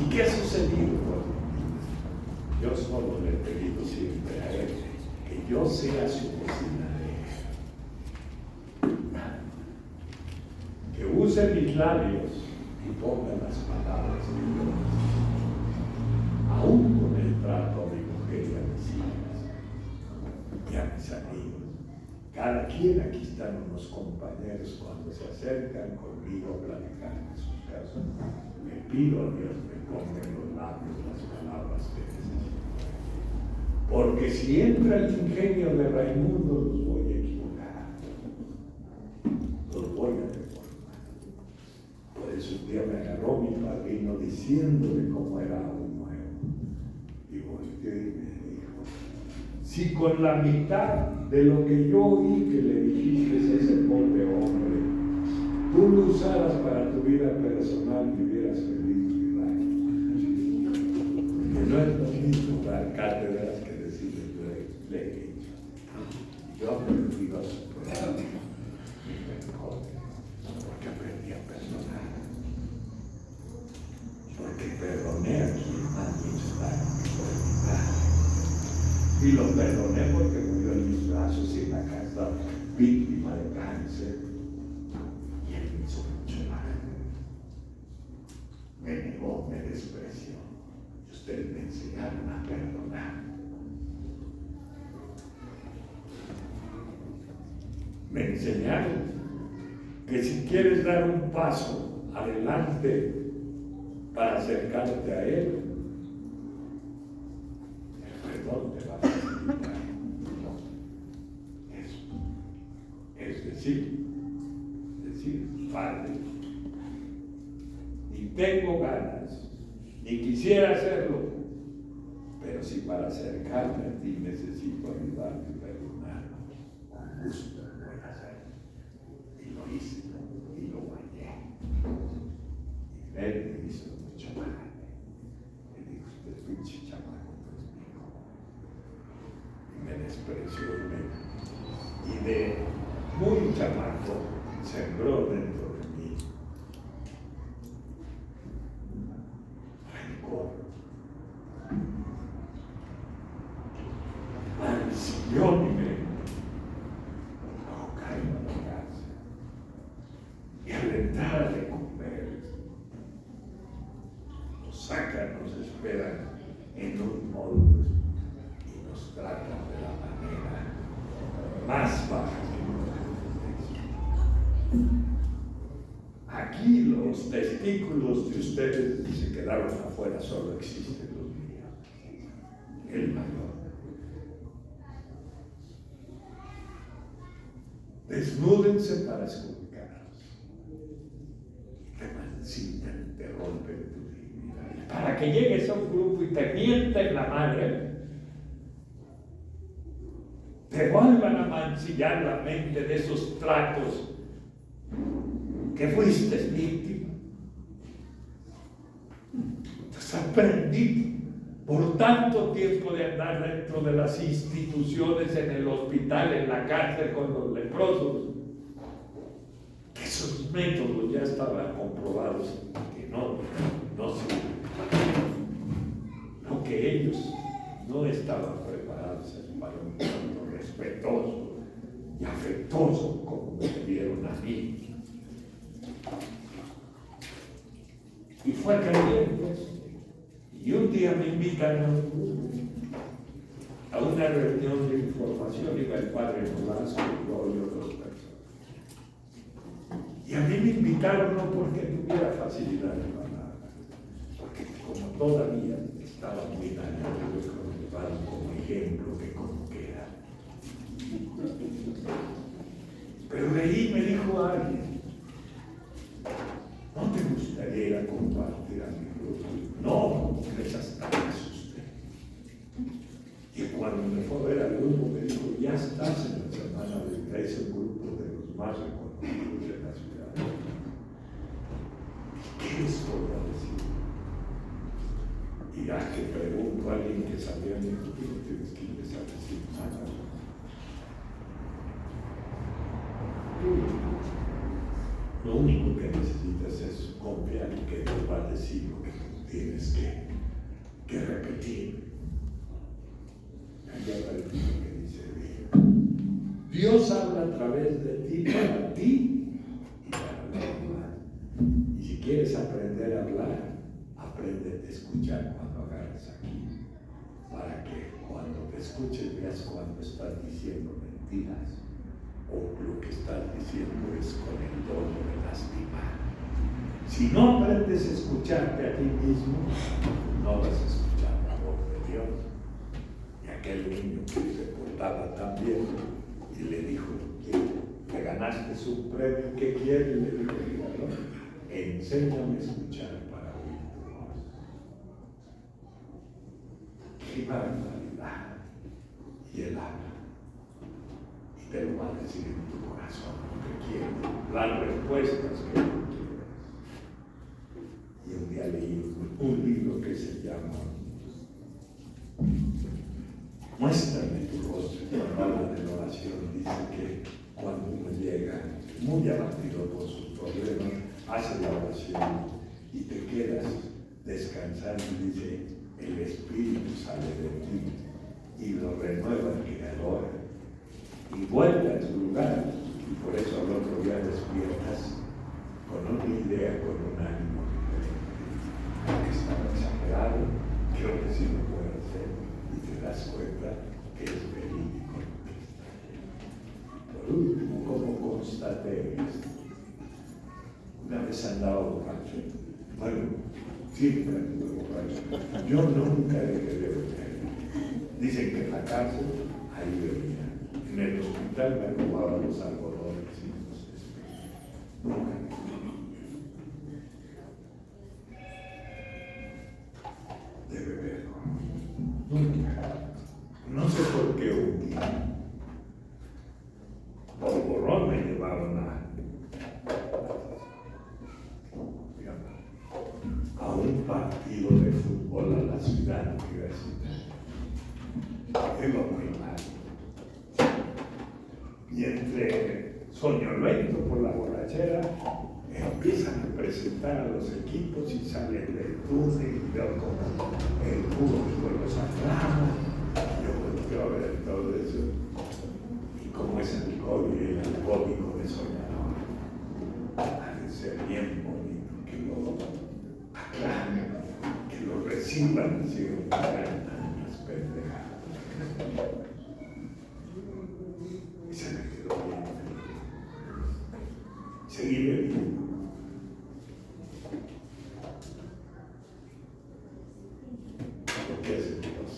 ¿Y qué ha sucedido con mí? Yo solo le he pedido siempre a él que yo sea su cocina de él. Que use mis labios y ponga las palabras que yo necesito. Aún con el trato a mi mujer y a mis hijas y a mis amigos. Cada quien, aquí están unos compañeros, cuando se acercan conmigo a platicar de sus casos, le pido a Dios me ponga en los labios las palabras que necesito. Porque si entra el ingenio de Raimundo, los voy a equivocar. Los voy a deformar. Por eso un día me agarró mi padrino diciéndole cómo era un nuevo. Y volteé y me dijo, si con la mitad de lo que yo oí que le dijiste a ese pobre hombre, tú lo usaras para tu vida personal, vivieras feliz, ¿verdad? Que no es lo mismo dar cátedras que decirle ley. Yo aprendí a superar mi rencor, porque aprendí a perdonar. Porque perdoné a quien más me hizo daño que fue mi padre. Y lo perdoné porque murió en mis brazos y en la casa, víctima de cáncer. Y él me hizo mucho mal. Me negó, me despreció. Y ustedes me enseñaron a perdonar. Me enseñaron que si quieres dar un paso adelante para acercarte a Él, el perdón te va a facilitar. Es decir, Padre, ni tengo ganas, ni quisiera hacerlo, pero si para acercarme a ti necesito ayudarte y perdonar, con gusto lo voy a hacer. Y lo hice, y lo bañé. Y él me hizo mucho mal. Me dijo, usted pinche chamaco, pues mío. Y me despreció y de muy chamaco sembró dentro de mí rencor, mansión y me provocar en la casa. Y al entrar de comer, nos sacan, nos esperan en un molde y nos tratan de la manera más baja que aquí los testículos de ustedes se quedaron afuera, solo existen los míos, el mayor. Desnúdense para esculcarlos, te mancillan, te rompen tu dignidad. Y para que llegues a un grupo y te mienten la madre, te vuelvan a mancillar la mente de esos tratos que fuiste víctima. Has aprendido por tanto tiempo de andar dentro de las instituciones, en el hospital, en la cárcel con los leprosos, que Esos métodos ya estaban comprobados que no sirven. Aunque ellos no estaban preparados para un trato respetuoso y afectuoso como me dieron a mí. Y fue cayendo eso. Y un día me invitaron a una reunión de información, iba el padre Nolasco y otras personas. Y a mí me invitaron no porque tuviera facilidad de palabra, porque como todavía estaba muy dañado, yo creo que me llevaron como ejemplo que como que era. Pero de ahí me dijo alguien, ¿no te gustaría ir a compartir a mi grupo? No, les hasta me asusté. Y cuando me fue a ver al grupo me dijo, ya estás en la semana de traes un grupo de los más reconocidos de la ciudad. ¿Qué les voy a decir? Y ya que pregunto a alguien que sabía mi futuro, tienes que irles a decir nada. Lo único que necesitas es confiar en que Dios va a decir lo que tú tienes que repetir. Allá va el libro que dice bien. Dios habla a través de ti, para ti y para los demás. Y si quieres aprender a hablar, aprende a escuchar cuando agarres aquí, para que cuando te escuches veas cuando estás diciendo mentiras o lo que estás diciendo es con el tono de lastimar. Si no aprendes a escucharte a ti mismo, no vas a escuchar la voz de Dios. Y aquel niño que se portaba tan bien y le dijo, te ganaste un premio, ¿qué quieres? Le dijo el creador, enséñame a escuchar para oír tu voz. ¡Qué barbaridad! Y él habla. Y te lo va a decir en tu corazón lo que quieres, las respuestas que tú quieres. Y un día leí un libro que se llama Muéstrame tu rostro. Cuando habla de la oración, dice que cuando uno llega muy abatido por sus problemas, hace la oración y te quedas descansando y dice, el Espíritu sale de ti y lo renueva el Creador y vuelve a tu lugar. Y por eso al otro día despiertas con una idea, con un ánimo diferente. Estaba exagerado, creo que sí lo puedo hacer. Y te das cuenta que es verídico. Por último, ¿cómo constaté esto? Una vez andaba borracho. Bueno, siempre anduve borracho. Yo nunca dejé de beber. Dicen que en la cárcel, ahí bebía. En el hospital me robaban los algodones y los espejos. Nunca. De beber. Nunca. No sé por qué un día, por borrón me llevaron a un partido de fútbol a la ciudad universitaria. Iba muy mal. Y entre soñolento por la borrachera, empiezan a presentar a los equipos y salen del túnel y veo como el público los aclama. Yo volteo a ver todo eso y como es alcohol y el alcohólico de soñador, ha de ser bien bonito que lo aclamen, que lo reciban y sigan pagando las pendejadas. Y se me quedó bien. Seguí bebiendo. Lo que es Dios.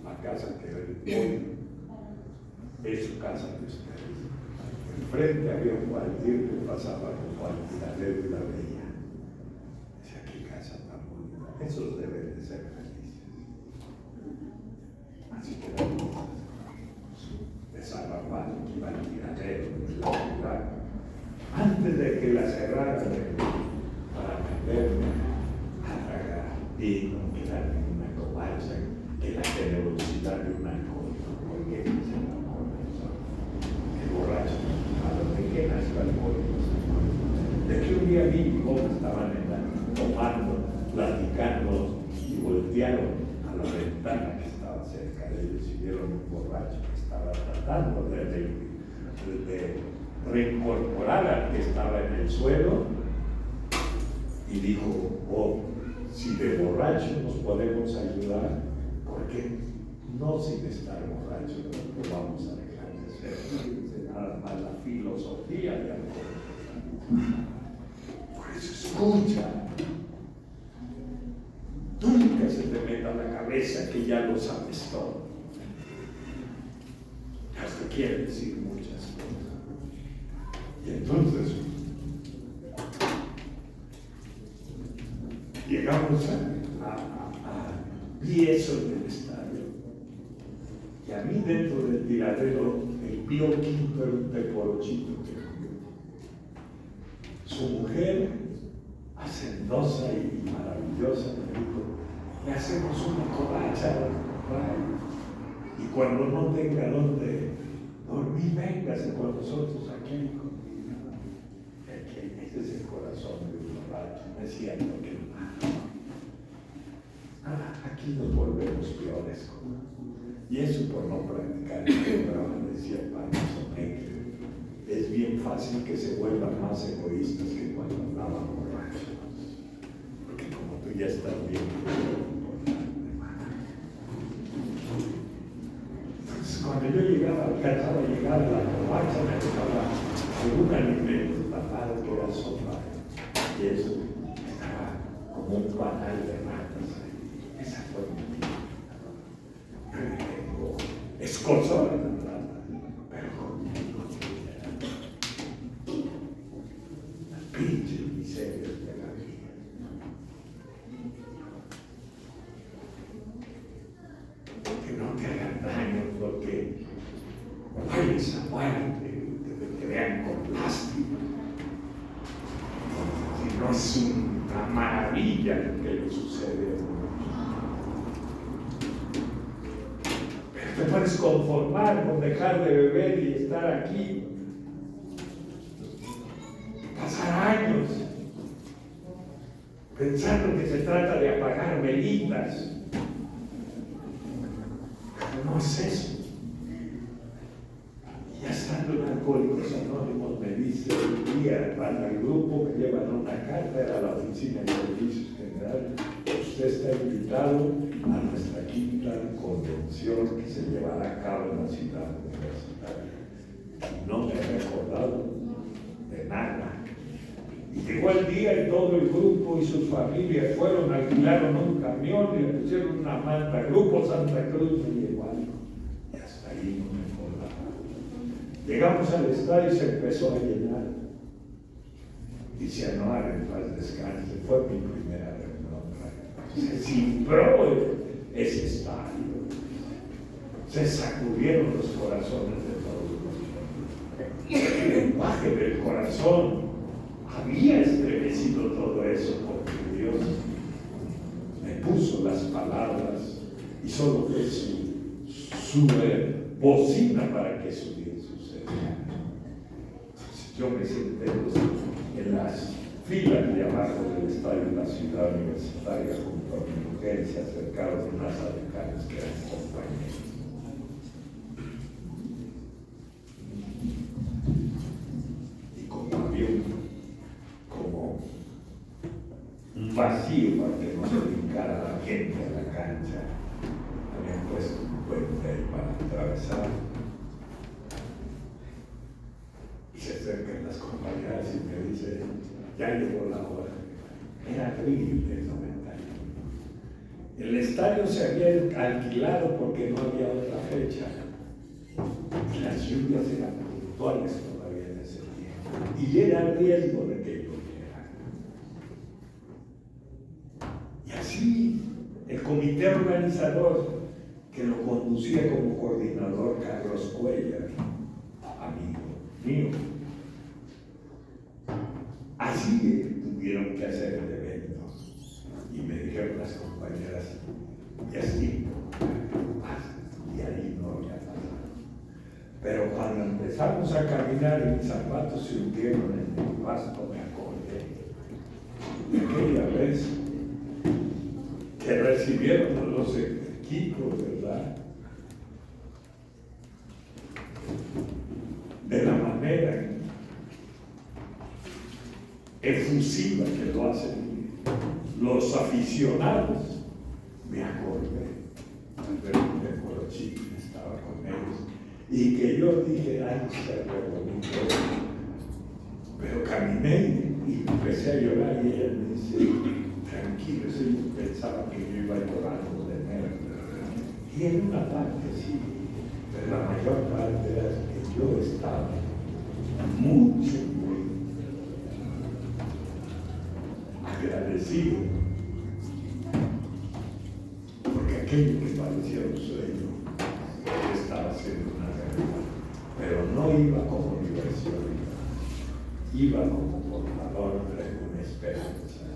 La casa que hoy es su casa de ustedes. Enfrente había un cualquier que pasaba con el tiradero y la veía. Decía, qué casa tan bonita. Esos deben de ser felices. Así que desarrapado que iba al tiradero de la ciudad. Antes de que la cerraran para meterme a tragar vino, quedarme en una cobalsa, que la generosidad de un alcohólico, porque se enamora el borracho. día vi cómo estaban tomando, platicando y voltearon a la ventana que estaba cerca de ellos y vieron un borracho que estaba tratando de reincorporar al que estaba en el suelo y dijo, oh, si de borracho nos podemos ayudar, ¿por qué no sin estar borracho lo vamos a dejar de ser? Nada más la filosofía de alcohol. Por eso escucha. Nunca se te meta a la cabeza que ya lo sabes todo. Hasta quiere decir muchas cosas. Y entonces llegamos vi eso en el estadio. Y a mí dentro del tiradero, el Pío Quinto era un teporochito que comió. Su mujer, hacendosa y maravillosa, me dijo, le hacemos una covacha, y cuando no tenga donde dormir, véngase con nosotros aquí. Ese es el corazón de un borracho, no es cierto que aquí nos volvemos peores. Y eso por no practicar el programa, decía el padre Soneque. Es bien fácil que se vuelvan más egoístas que cuando andaban borrachos. Porque como tú ya estás bien, entonces cuando yo alcanzaba a llegar a la covacha, me dejaba un alimento tapado que era sopa. Y eso estaba como un panal de ratas. Esa fue mi vida. Escozor en la rata, pero conmigo las pinches miserias de la vida. Que no te hagan daño porque vayas a muerte, te vean con lástima. Si no es una maravilla lo que le sucede a uno. Te puedes conformar con dejar de beber y estar aquí. Pasar años pensando que se trata de apagar velitas. Pero no es eso. Y ya estando en Alcohólicos Anónimos me dice un día para el grupo que llevan una carta a la oficina de servicios generales, usted está invitado a nuestra quinta convención que se llevará a cabo en la ciudad universitaria. Y no me he recordado de nada. Y llegó el día y todo el grupo y sus familias fueron, alquilaron un camión y le pusieron una manta. Grupo Santa Cruz me llegó algo. Y hasta ahí no me acordaba. Llegamos al estadio y se empezó a llenar. Dice Anuar, en paz descanse, fue mi primera reunión. Se cimbró ese estadio. Se sacudieron los corazones de todos. El lenguaje del corazón había estremecido todo eso porque Dios me puso las palabras y solo fue su bocina para que eso sucediera. Entonces yo me senté en las filas de abajo del estadio de la ciudad universitaria junto a mi mujer y se acercaron unas adecanas que eran compañeros. Y como había un vacío para que no se brincara la gente a la cancha, habían puesto un puente para atravesar. Y se acercan las compañeras y me dicen, ya llegó la hora. Era abril del 91. El estadio se había alquilado porque no había otra fecha. Y las lluvias eran puntuales todavía en ese tiempo. Y era riesgo de que lloviera. Y así, el comité organizador, que lo conducía como coordinador Carlos Cuellar, amigo mío, así tuvieron que hacer el evento. Y me dijeron las compañeras, ya es tiempo, y ahí no había pasado. Pero cuando empezamos a caminar y mis zapatos se hundieron en el pasto, me acordé. aquella vez que recibieron los equipos, ¿verdad? De la manera efusiva que lo hacen los aficionados. Me acordé, al ver que Corochín estaba con ellos, y que yo dije, ay, se re bonito. Pero caminé y empecé a llorar, y ella me dice, tranquilo, yo pensaba que yo iba llorando de nervios. Y en una parte sí, pero la mayor parte era que yo estaba muy agradecido, porque aquello que parecía un sueño estaba siendo una realidad, pero no iba como diversión, iba como portador de una esperanza.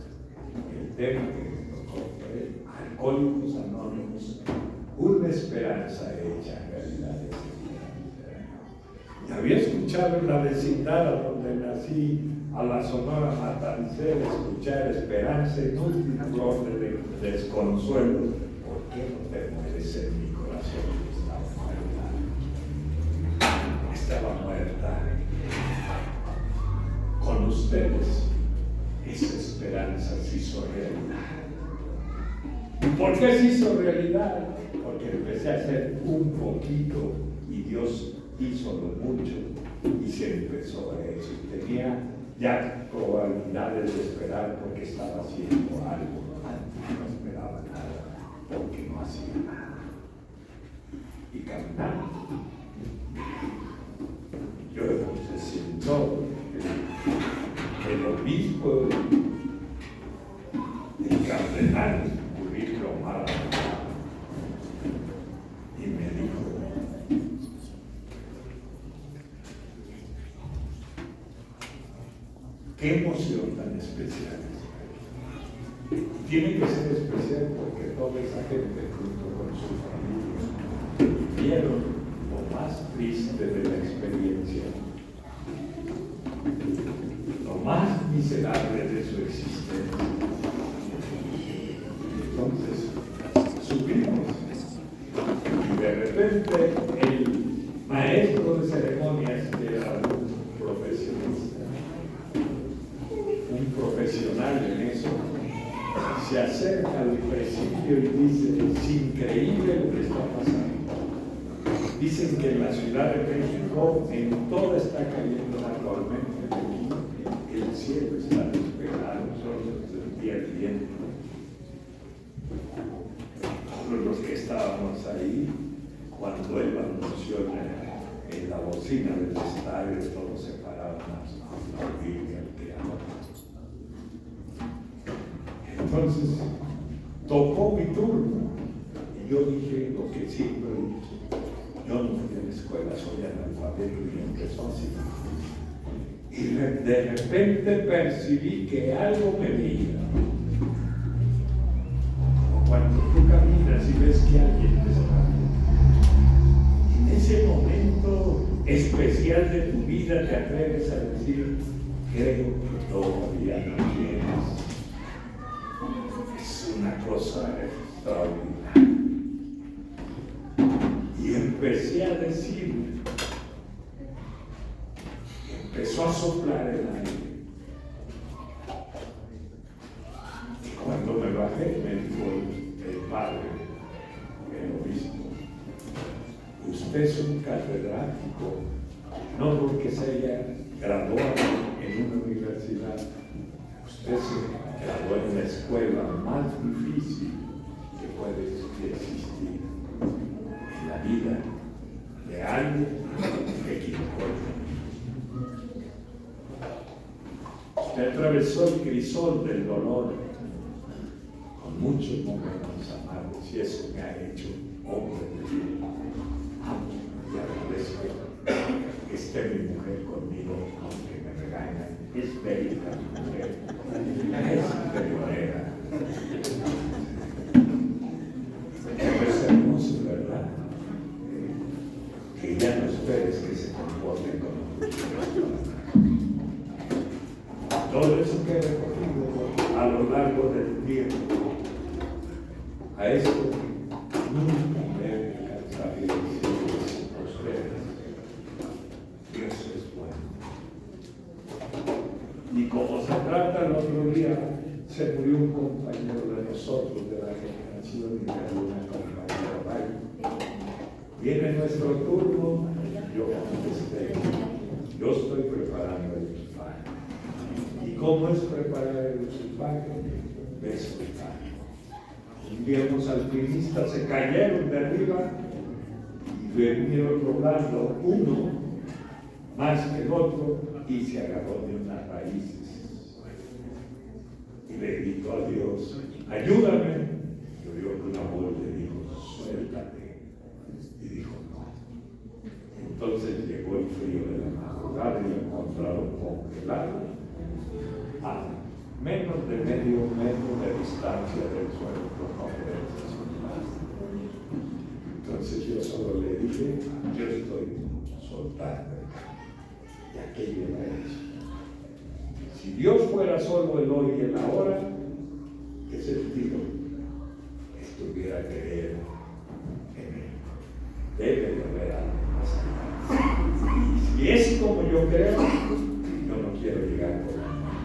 El tema que me tocó fue Alcohólicos Anónimos, una esperanza hecha realidad. Y había escuchado en la vecindad a donde nací, a la Sonora Matancera, escuchar esperanza en última flor de desconsuelo. ¿Por qué no te mueres en mi corazón? Estaba muerta. Con ustedes, esa esperanza se hizo realidad. ¿Por qué se hizo realidad? Porque empecé a hacer un poquito y Dios hizo lo mucho y se empezó a eso. Tenía ya probabilidades de esperar porque estaba haciendo algo. Antes no esperaba nada porque no hacía nada. Y caminando. Yo se sentó el obispo, el cardenal Currículo Omar, y me dijo, qué emoción tan especial. Tiene que ser especial porque toda esa gente junto con su familia vieron lo más triste de la experiencia, lo más miserable de su existencia. Entonces, subimos y de repente el maestro de ceremonias, que era un profesionista, un profesional en eso, se acerca al presidio y dice, es increíble lo que está pasando. Dicen que en la Ciudad de México en todo está cayendo la tormenta, el cielo está despejado, solo se sentía el viento. Todos los que estábamos ahí, cuando él anunció en la bocina del estadio, todos se paraban a aplaudir al creador. Entonces, tocó mi turno y yo dije lo que siempre he dicho. Yo no fui a la escuela, soy analfabeto y empezó así. Y de repente percibí que algo me veía. Como cuando tú caminas y ves que alguien te está viendo. En ese momento especial de tu vida te atreves a decir, creo que todavía no tienes. Es una cosa extraordinaria. Y empecé a decir, empezó a soplar el aire. Y cuando me bajé, me dijo el padre, el obispo, usted es un catedrático, no porque se haya graduado en una universidad, usted se graduó en la escuela más difícil que puede existir en la vida de alguien que equivocó. Usted atravesó el crisol del dolor con muchos momentos amargos y eso me ha hecho hombre de bien. Amo y agradezco que esté mi mujer conmigo, aunque me regaña. Es bella mi mujer, es peleonera. Es hermoso, ¿verdad? Que ya no esperes que se comporten como todo eso que he recogido a lo largo del tiempo. A esto nunca me cansaré de decirles a ustedes: Dios es bueno. Y como se trata, el otro día se murió un compañero de nosotros, de la generación, y de una compañera. Viene nuestro turno, yo estoy preparando el equipaje. ¿Y cómo es preparar el equipaje? Beso de pan. Un día unos alpinistas se cayeron de arriba y vinieron rodando, uno más que el otro, y se agarró de unas raíces. Y le gritó a Dios: ayúdame. Y oyó que una voz le dijo: suéltate. Y dijo: no. Entonces llegó el frío de la madrugada y lo encontraron congelado a menos de medio metro de distancia del suelo, por no poder soltar. Entonces yo solo le dije: yo estoy soltando. Y aquello era hecho. Si Dios fuera solo el hoy y el ahora, ¿qué sentido estuviera creer en Él? Debe de haber algo más allá. Y si es como yo creo, yo no quiero llegar por amor.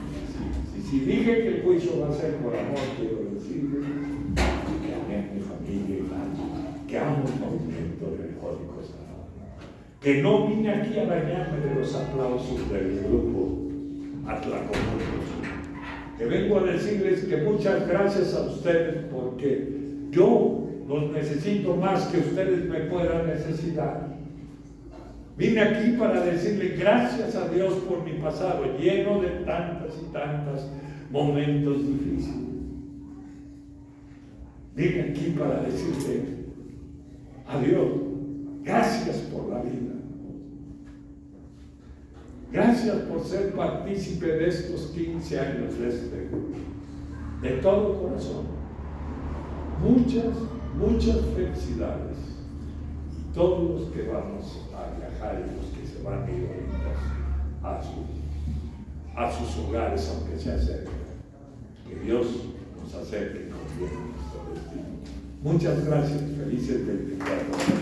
Si dije que el juicio va a ser por amor, quiero decirle que amé a mi familia y que amo el movimiento de Alcohólicos Anónimos, que no vine aquí a dañarme de los aplausos del grupo Atlacomulcos, que vengo a decirles que muchas gracias a ustedes, porque yo los necesito más que ustedes me puedan necesitar. Vine aquí para decirle gracias a Dios por mi pasado, lleno de tantas y tantos momentos difíciles. Vine aquí para decirle a Dios gracias por la vida. Gracias por ser partícipe de estos 15 años de todo corazón. Muchas felicidades. Y todos los que vamos a viajar y los que se van a ir a sus hogares, aunque se acerquen. Que Dios nos acerque con bien a nuestro destino. Muchas gracias. Felices 24.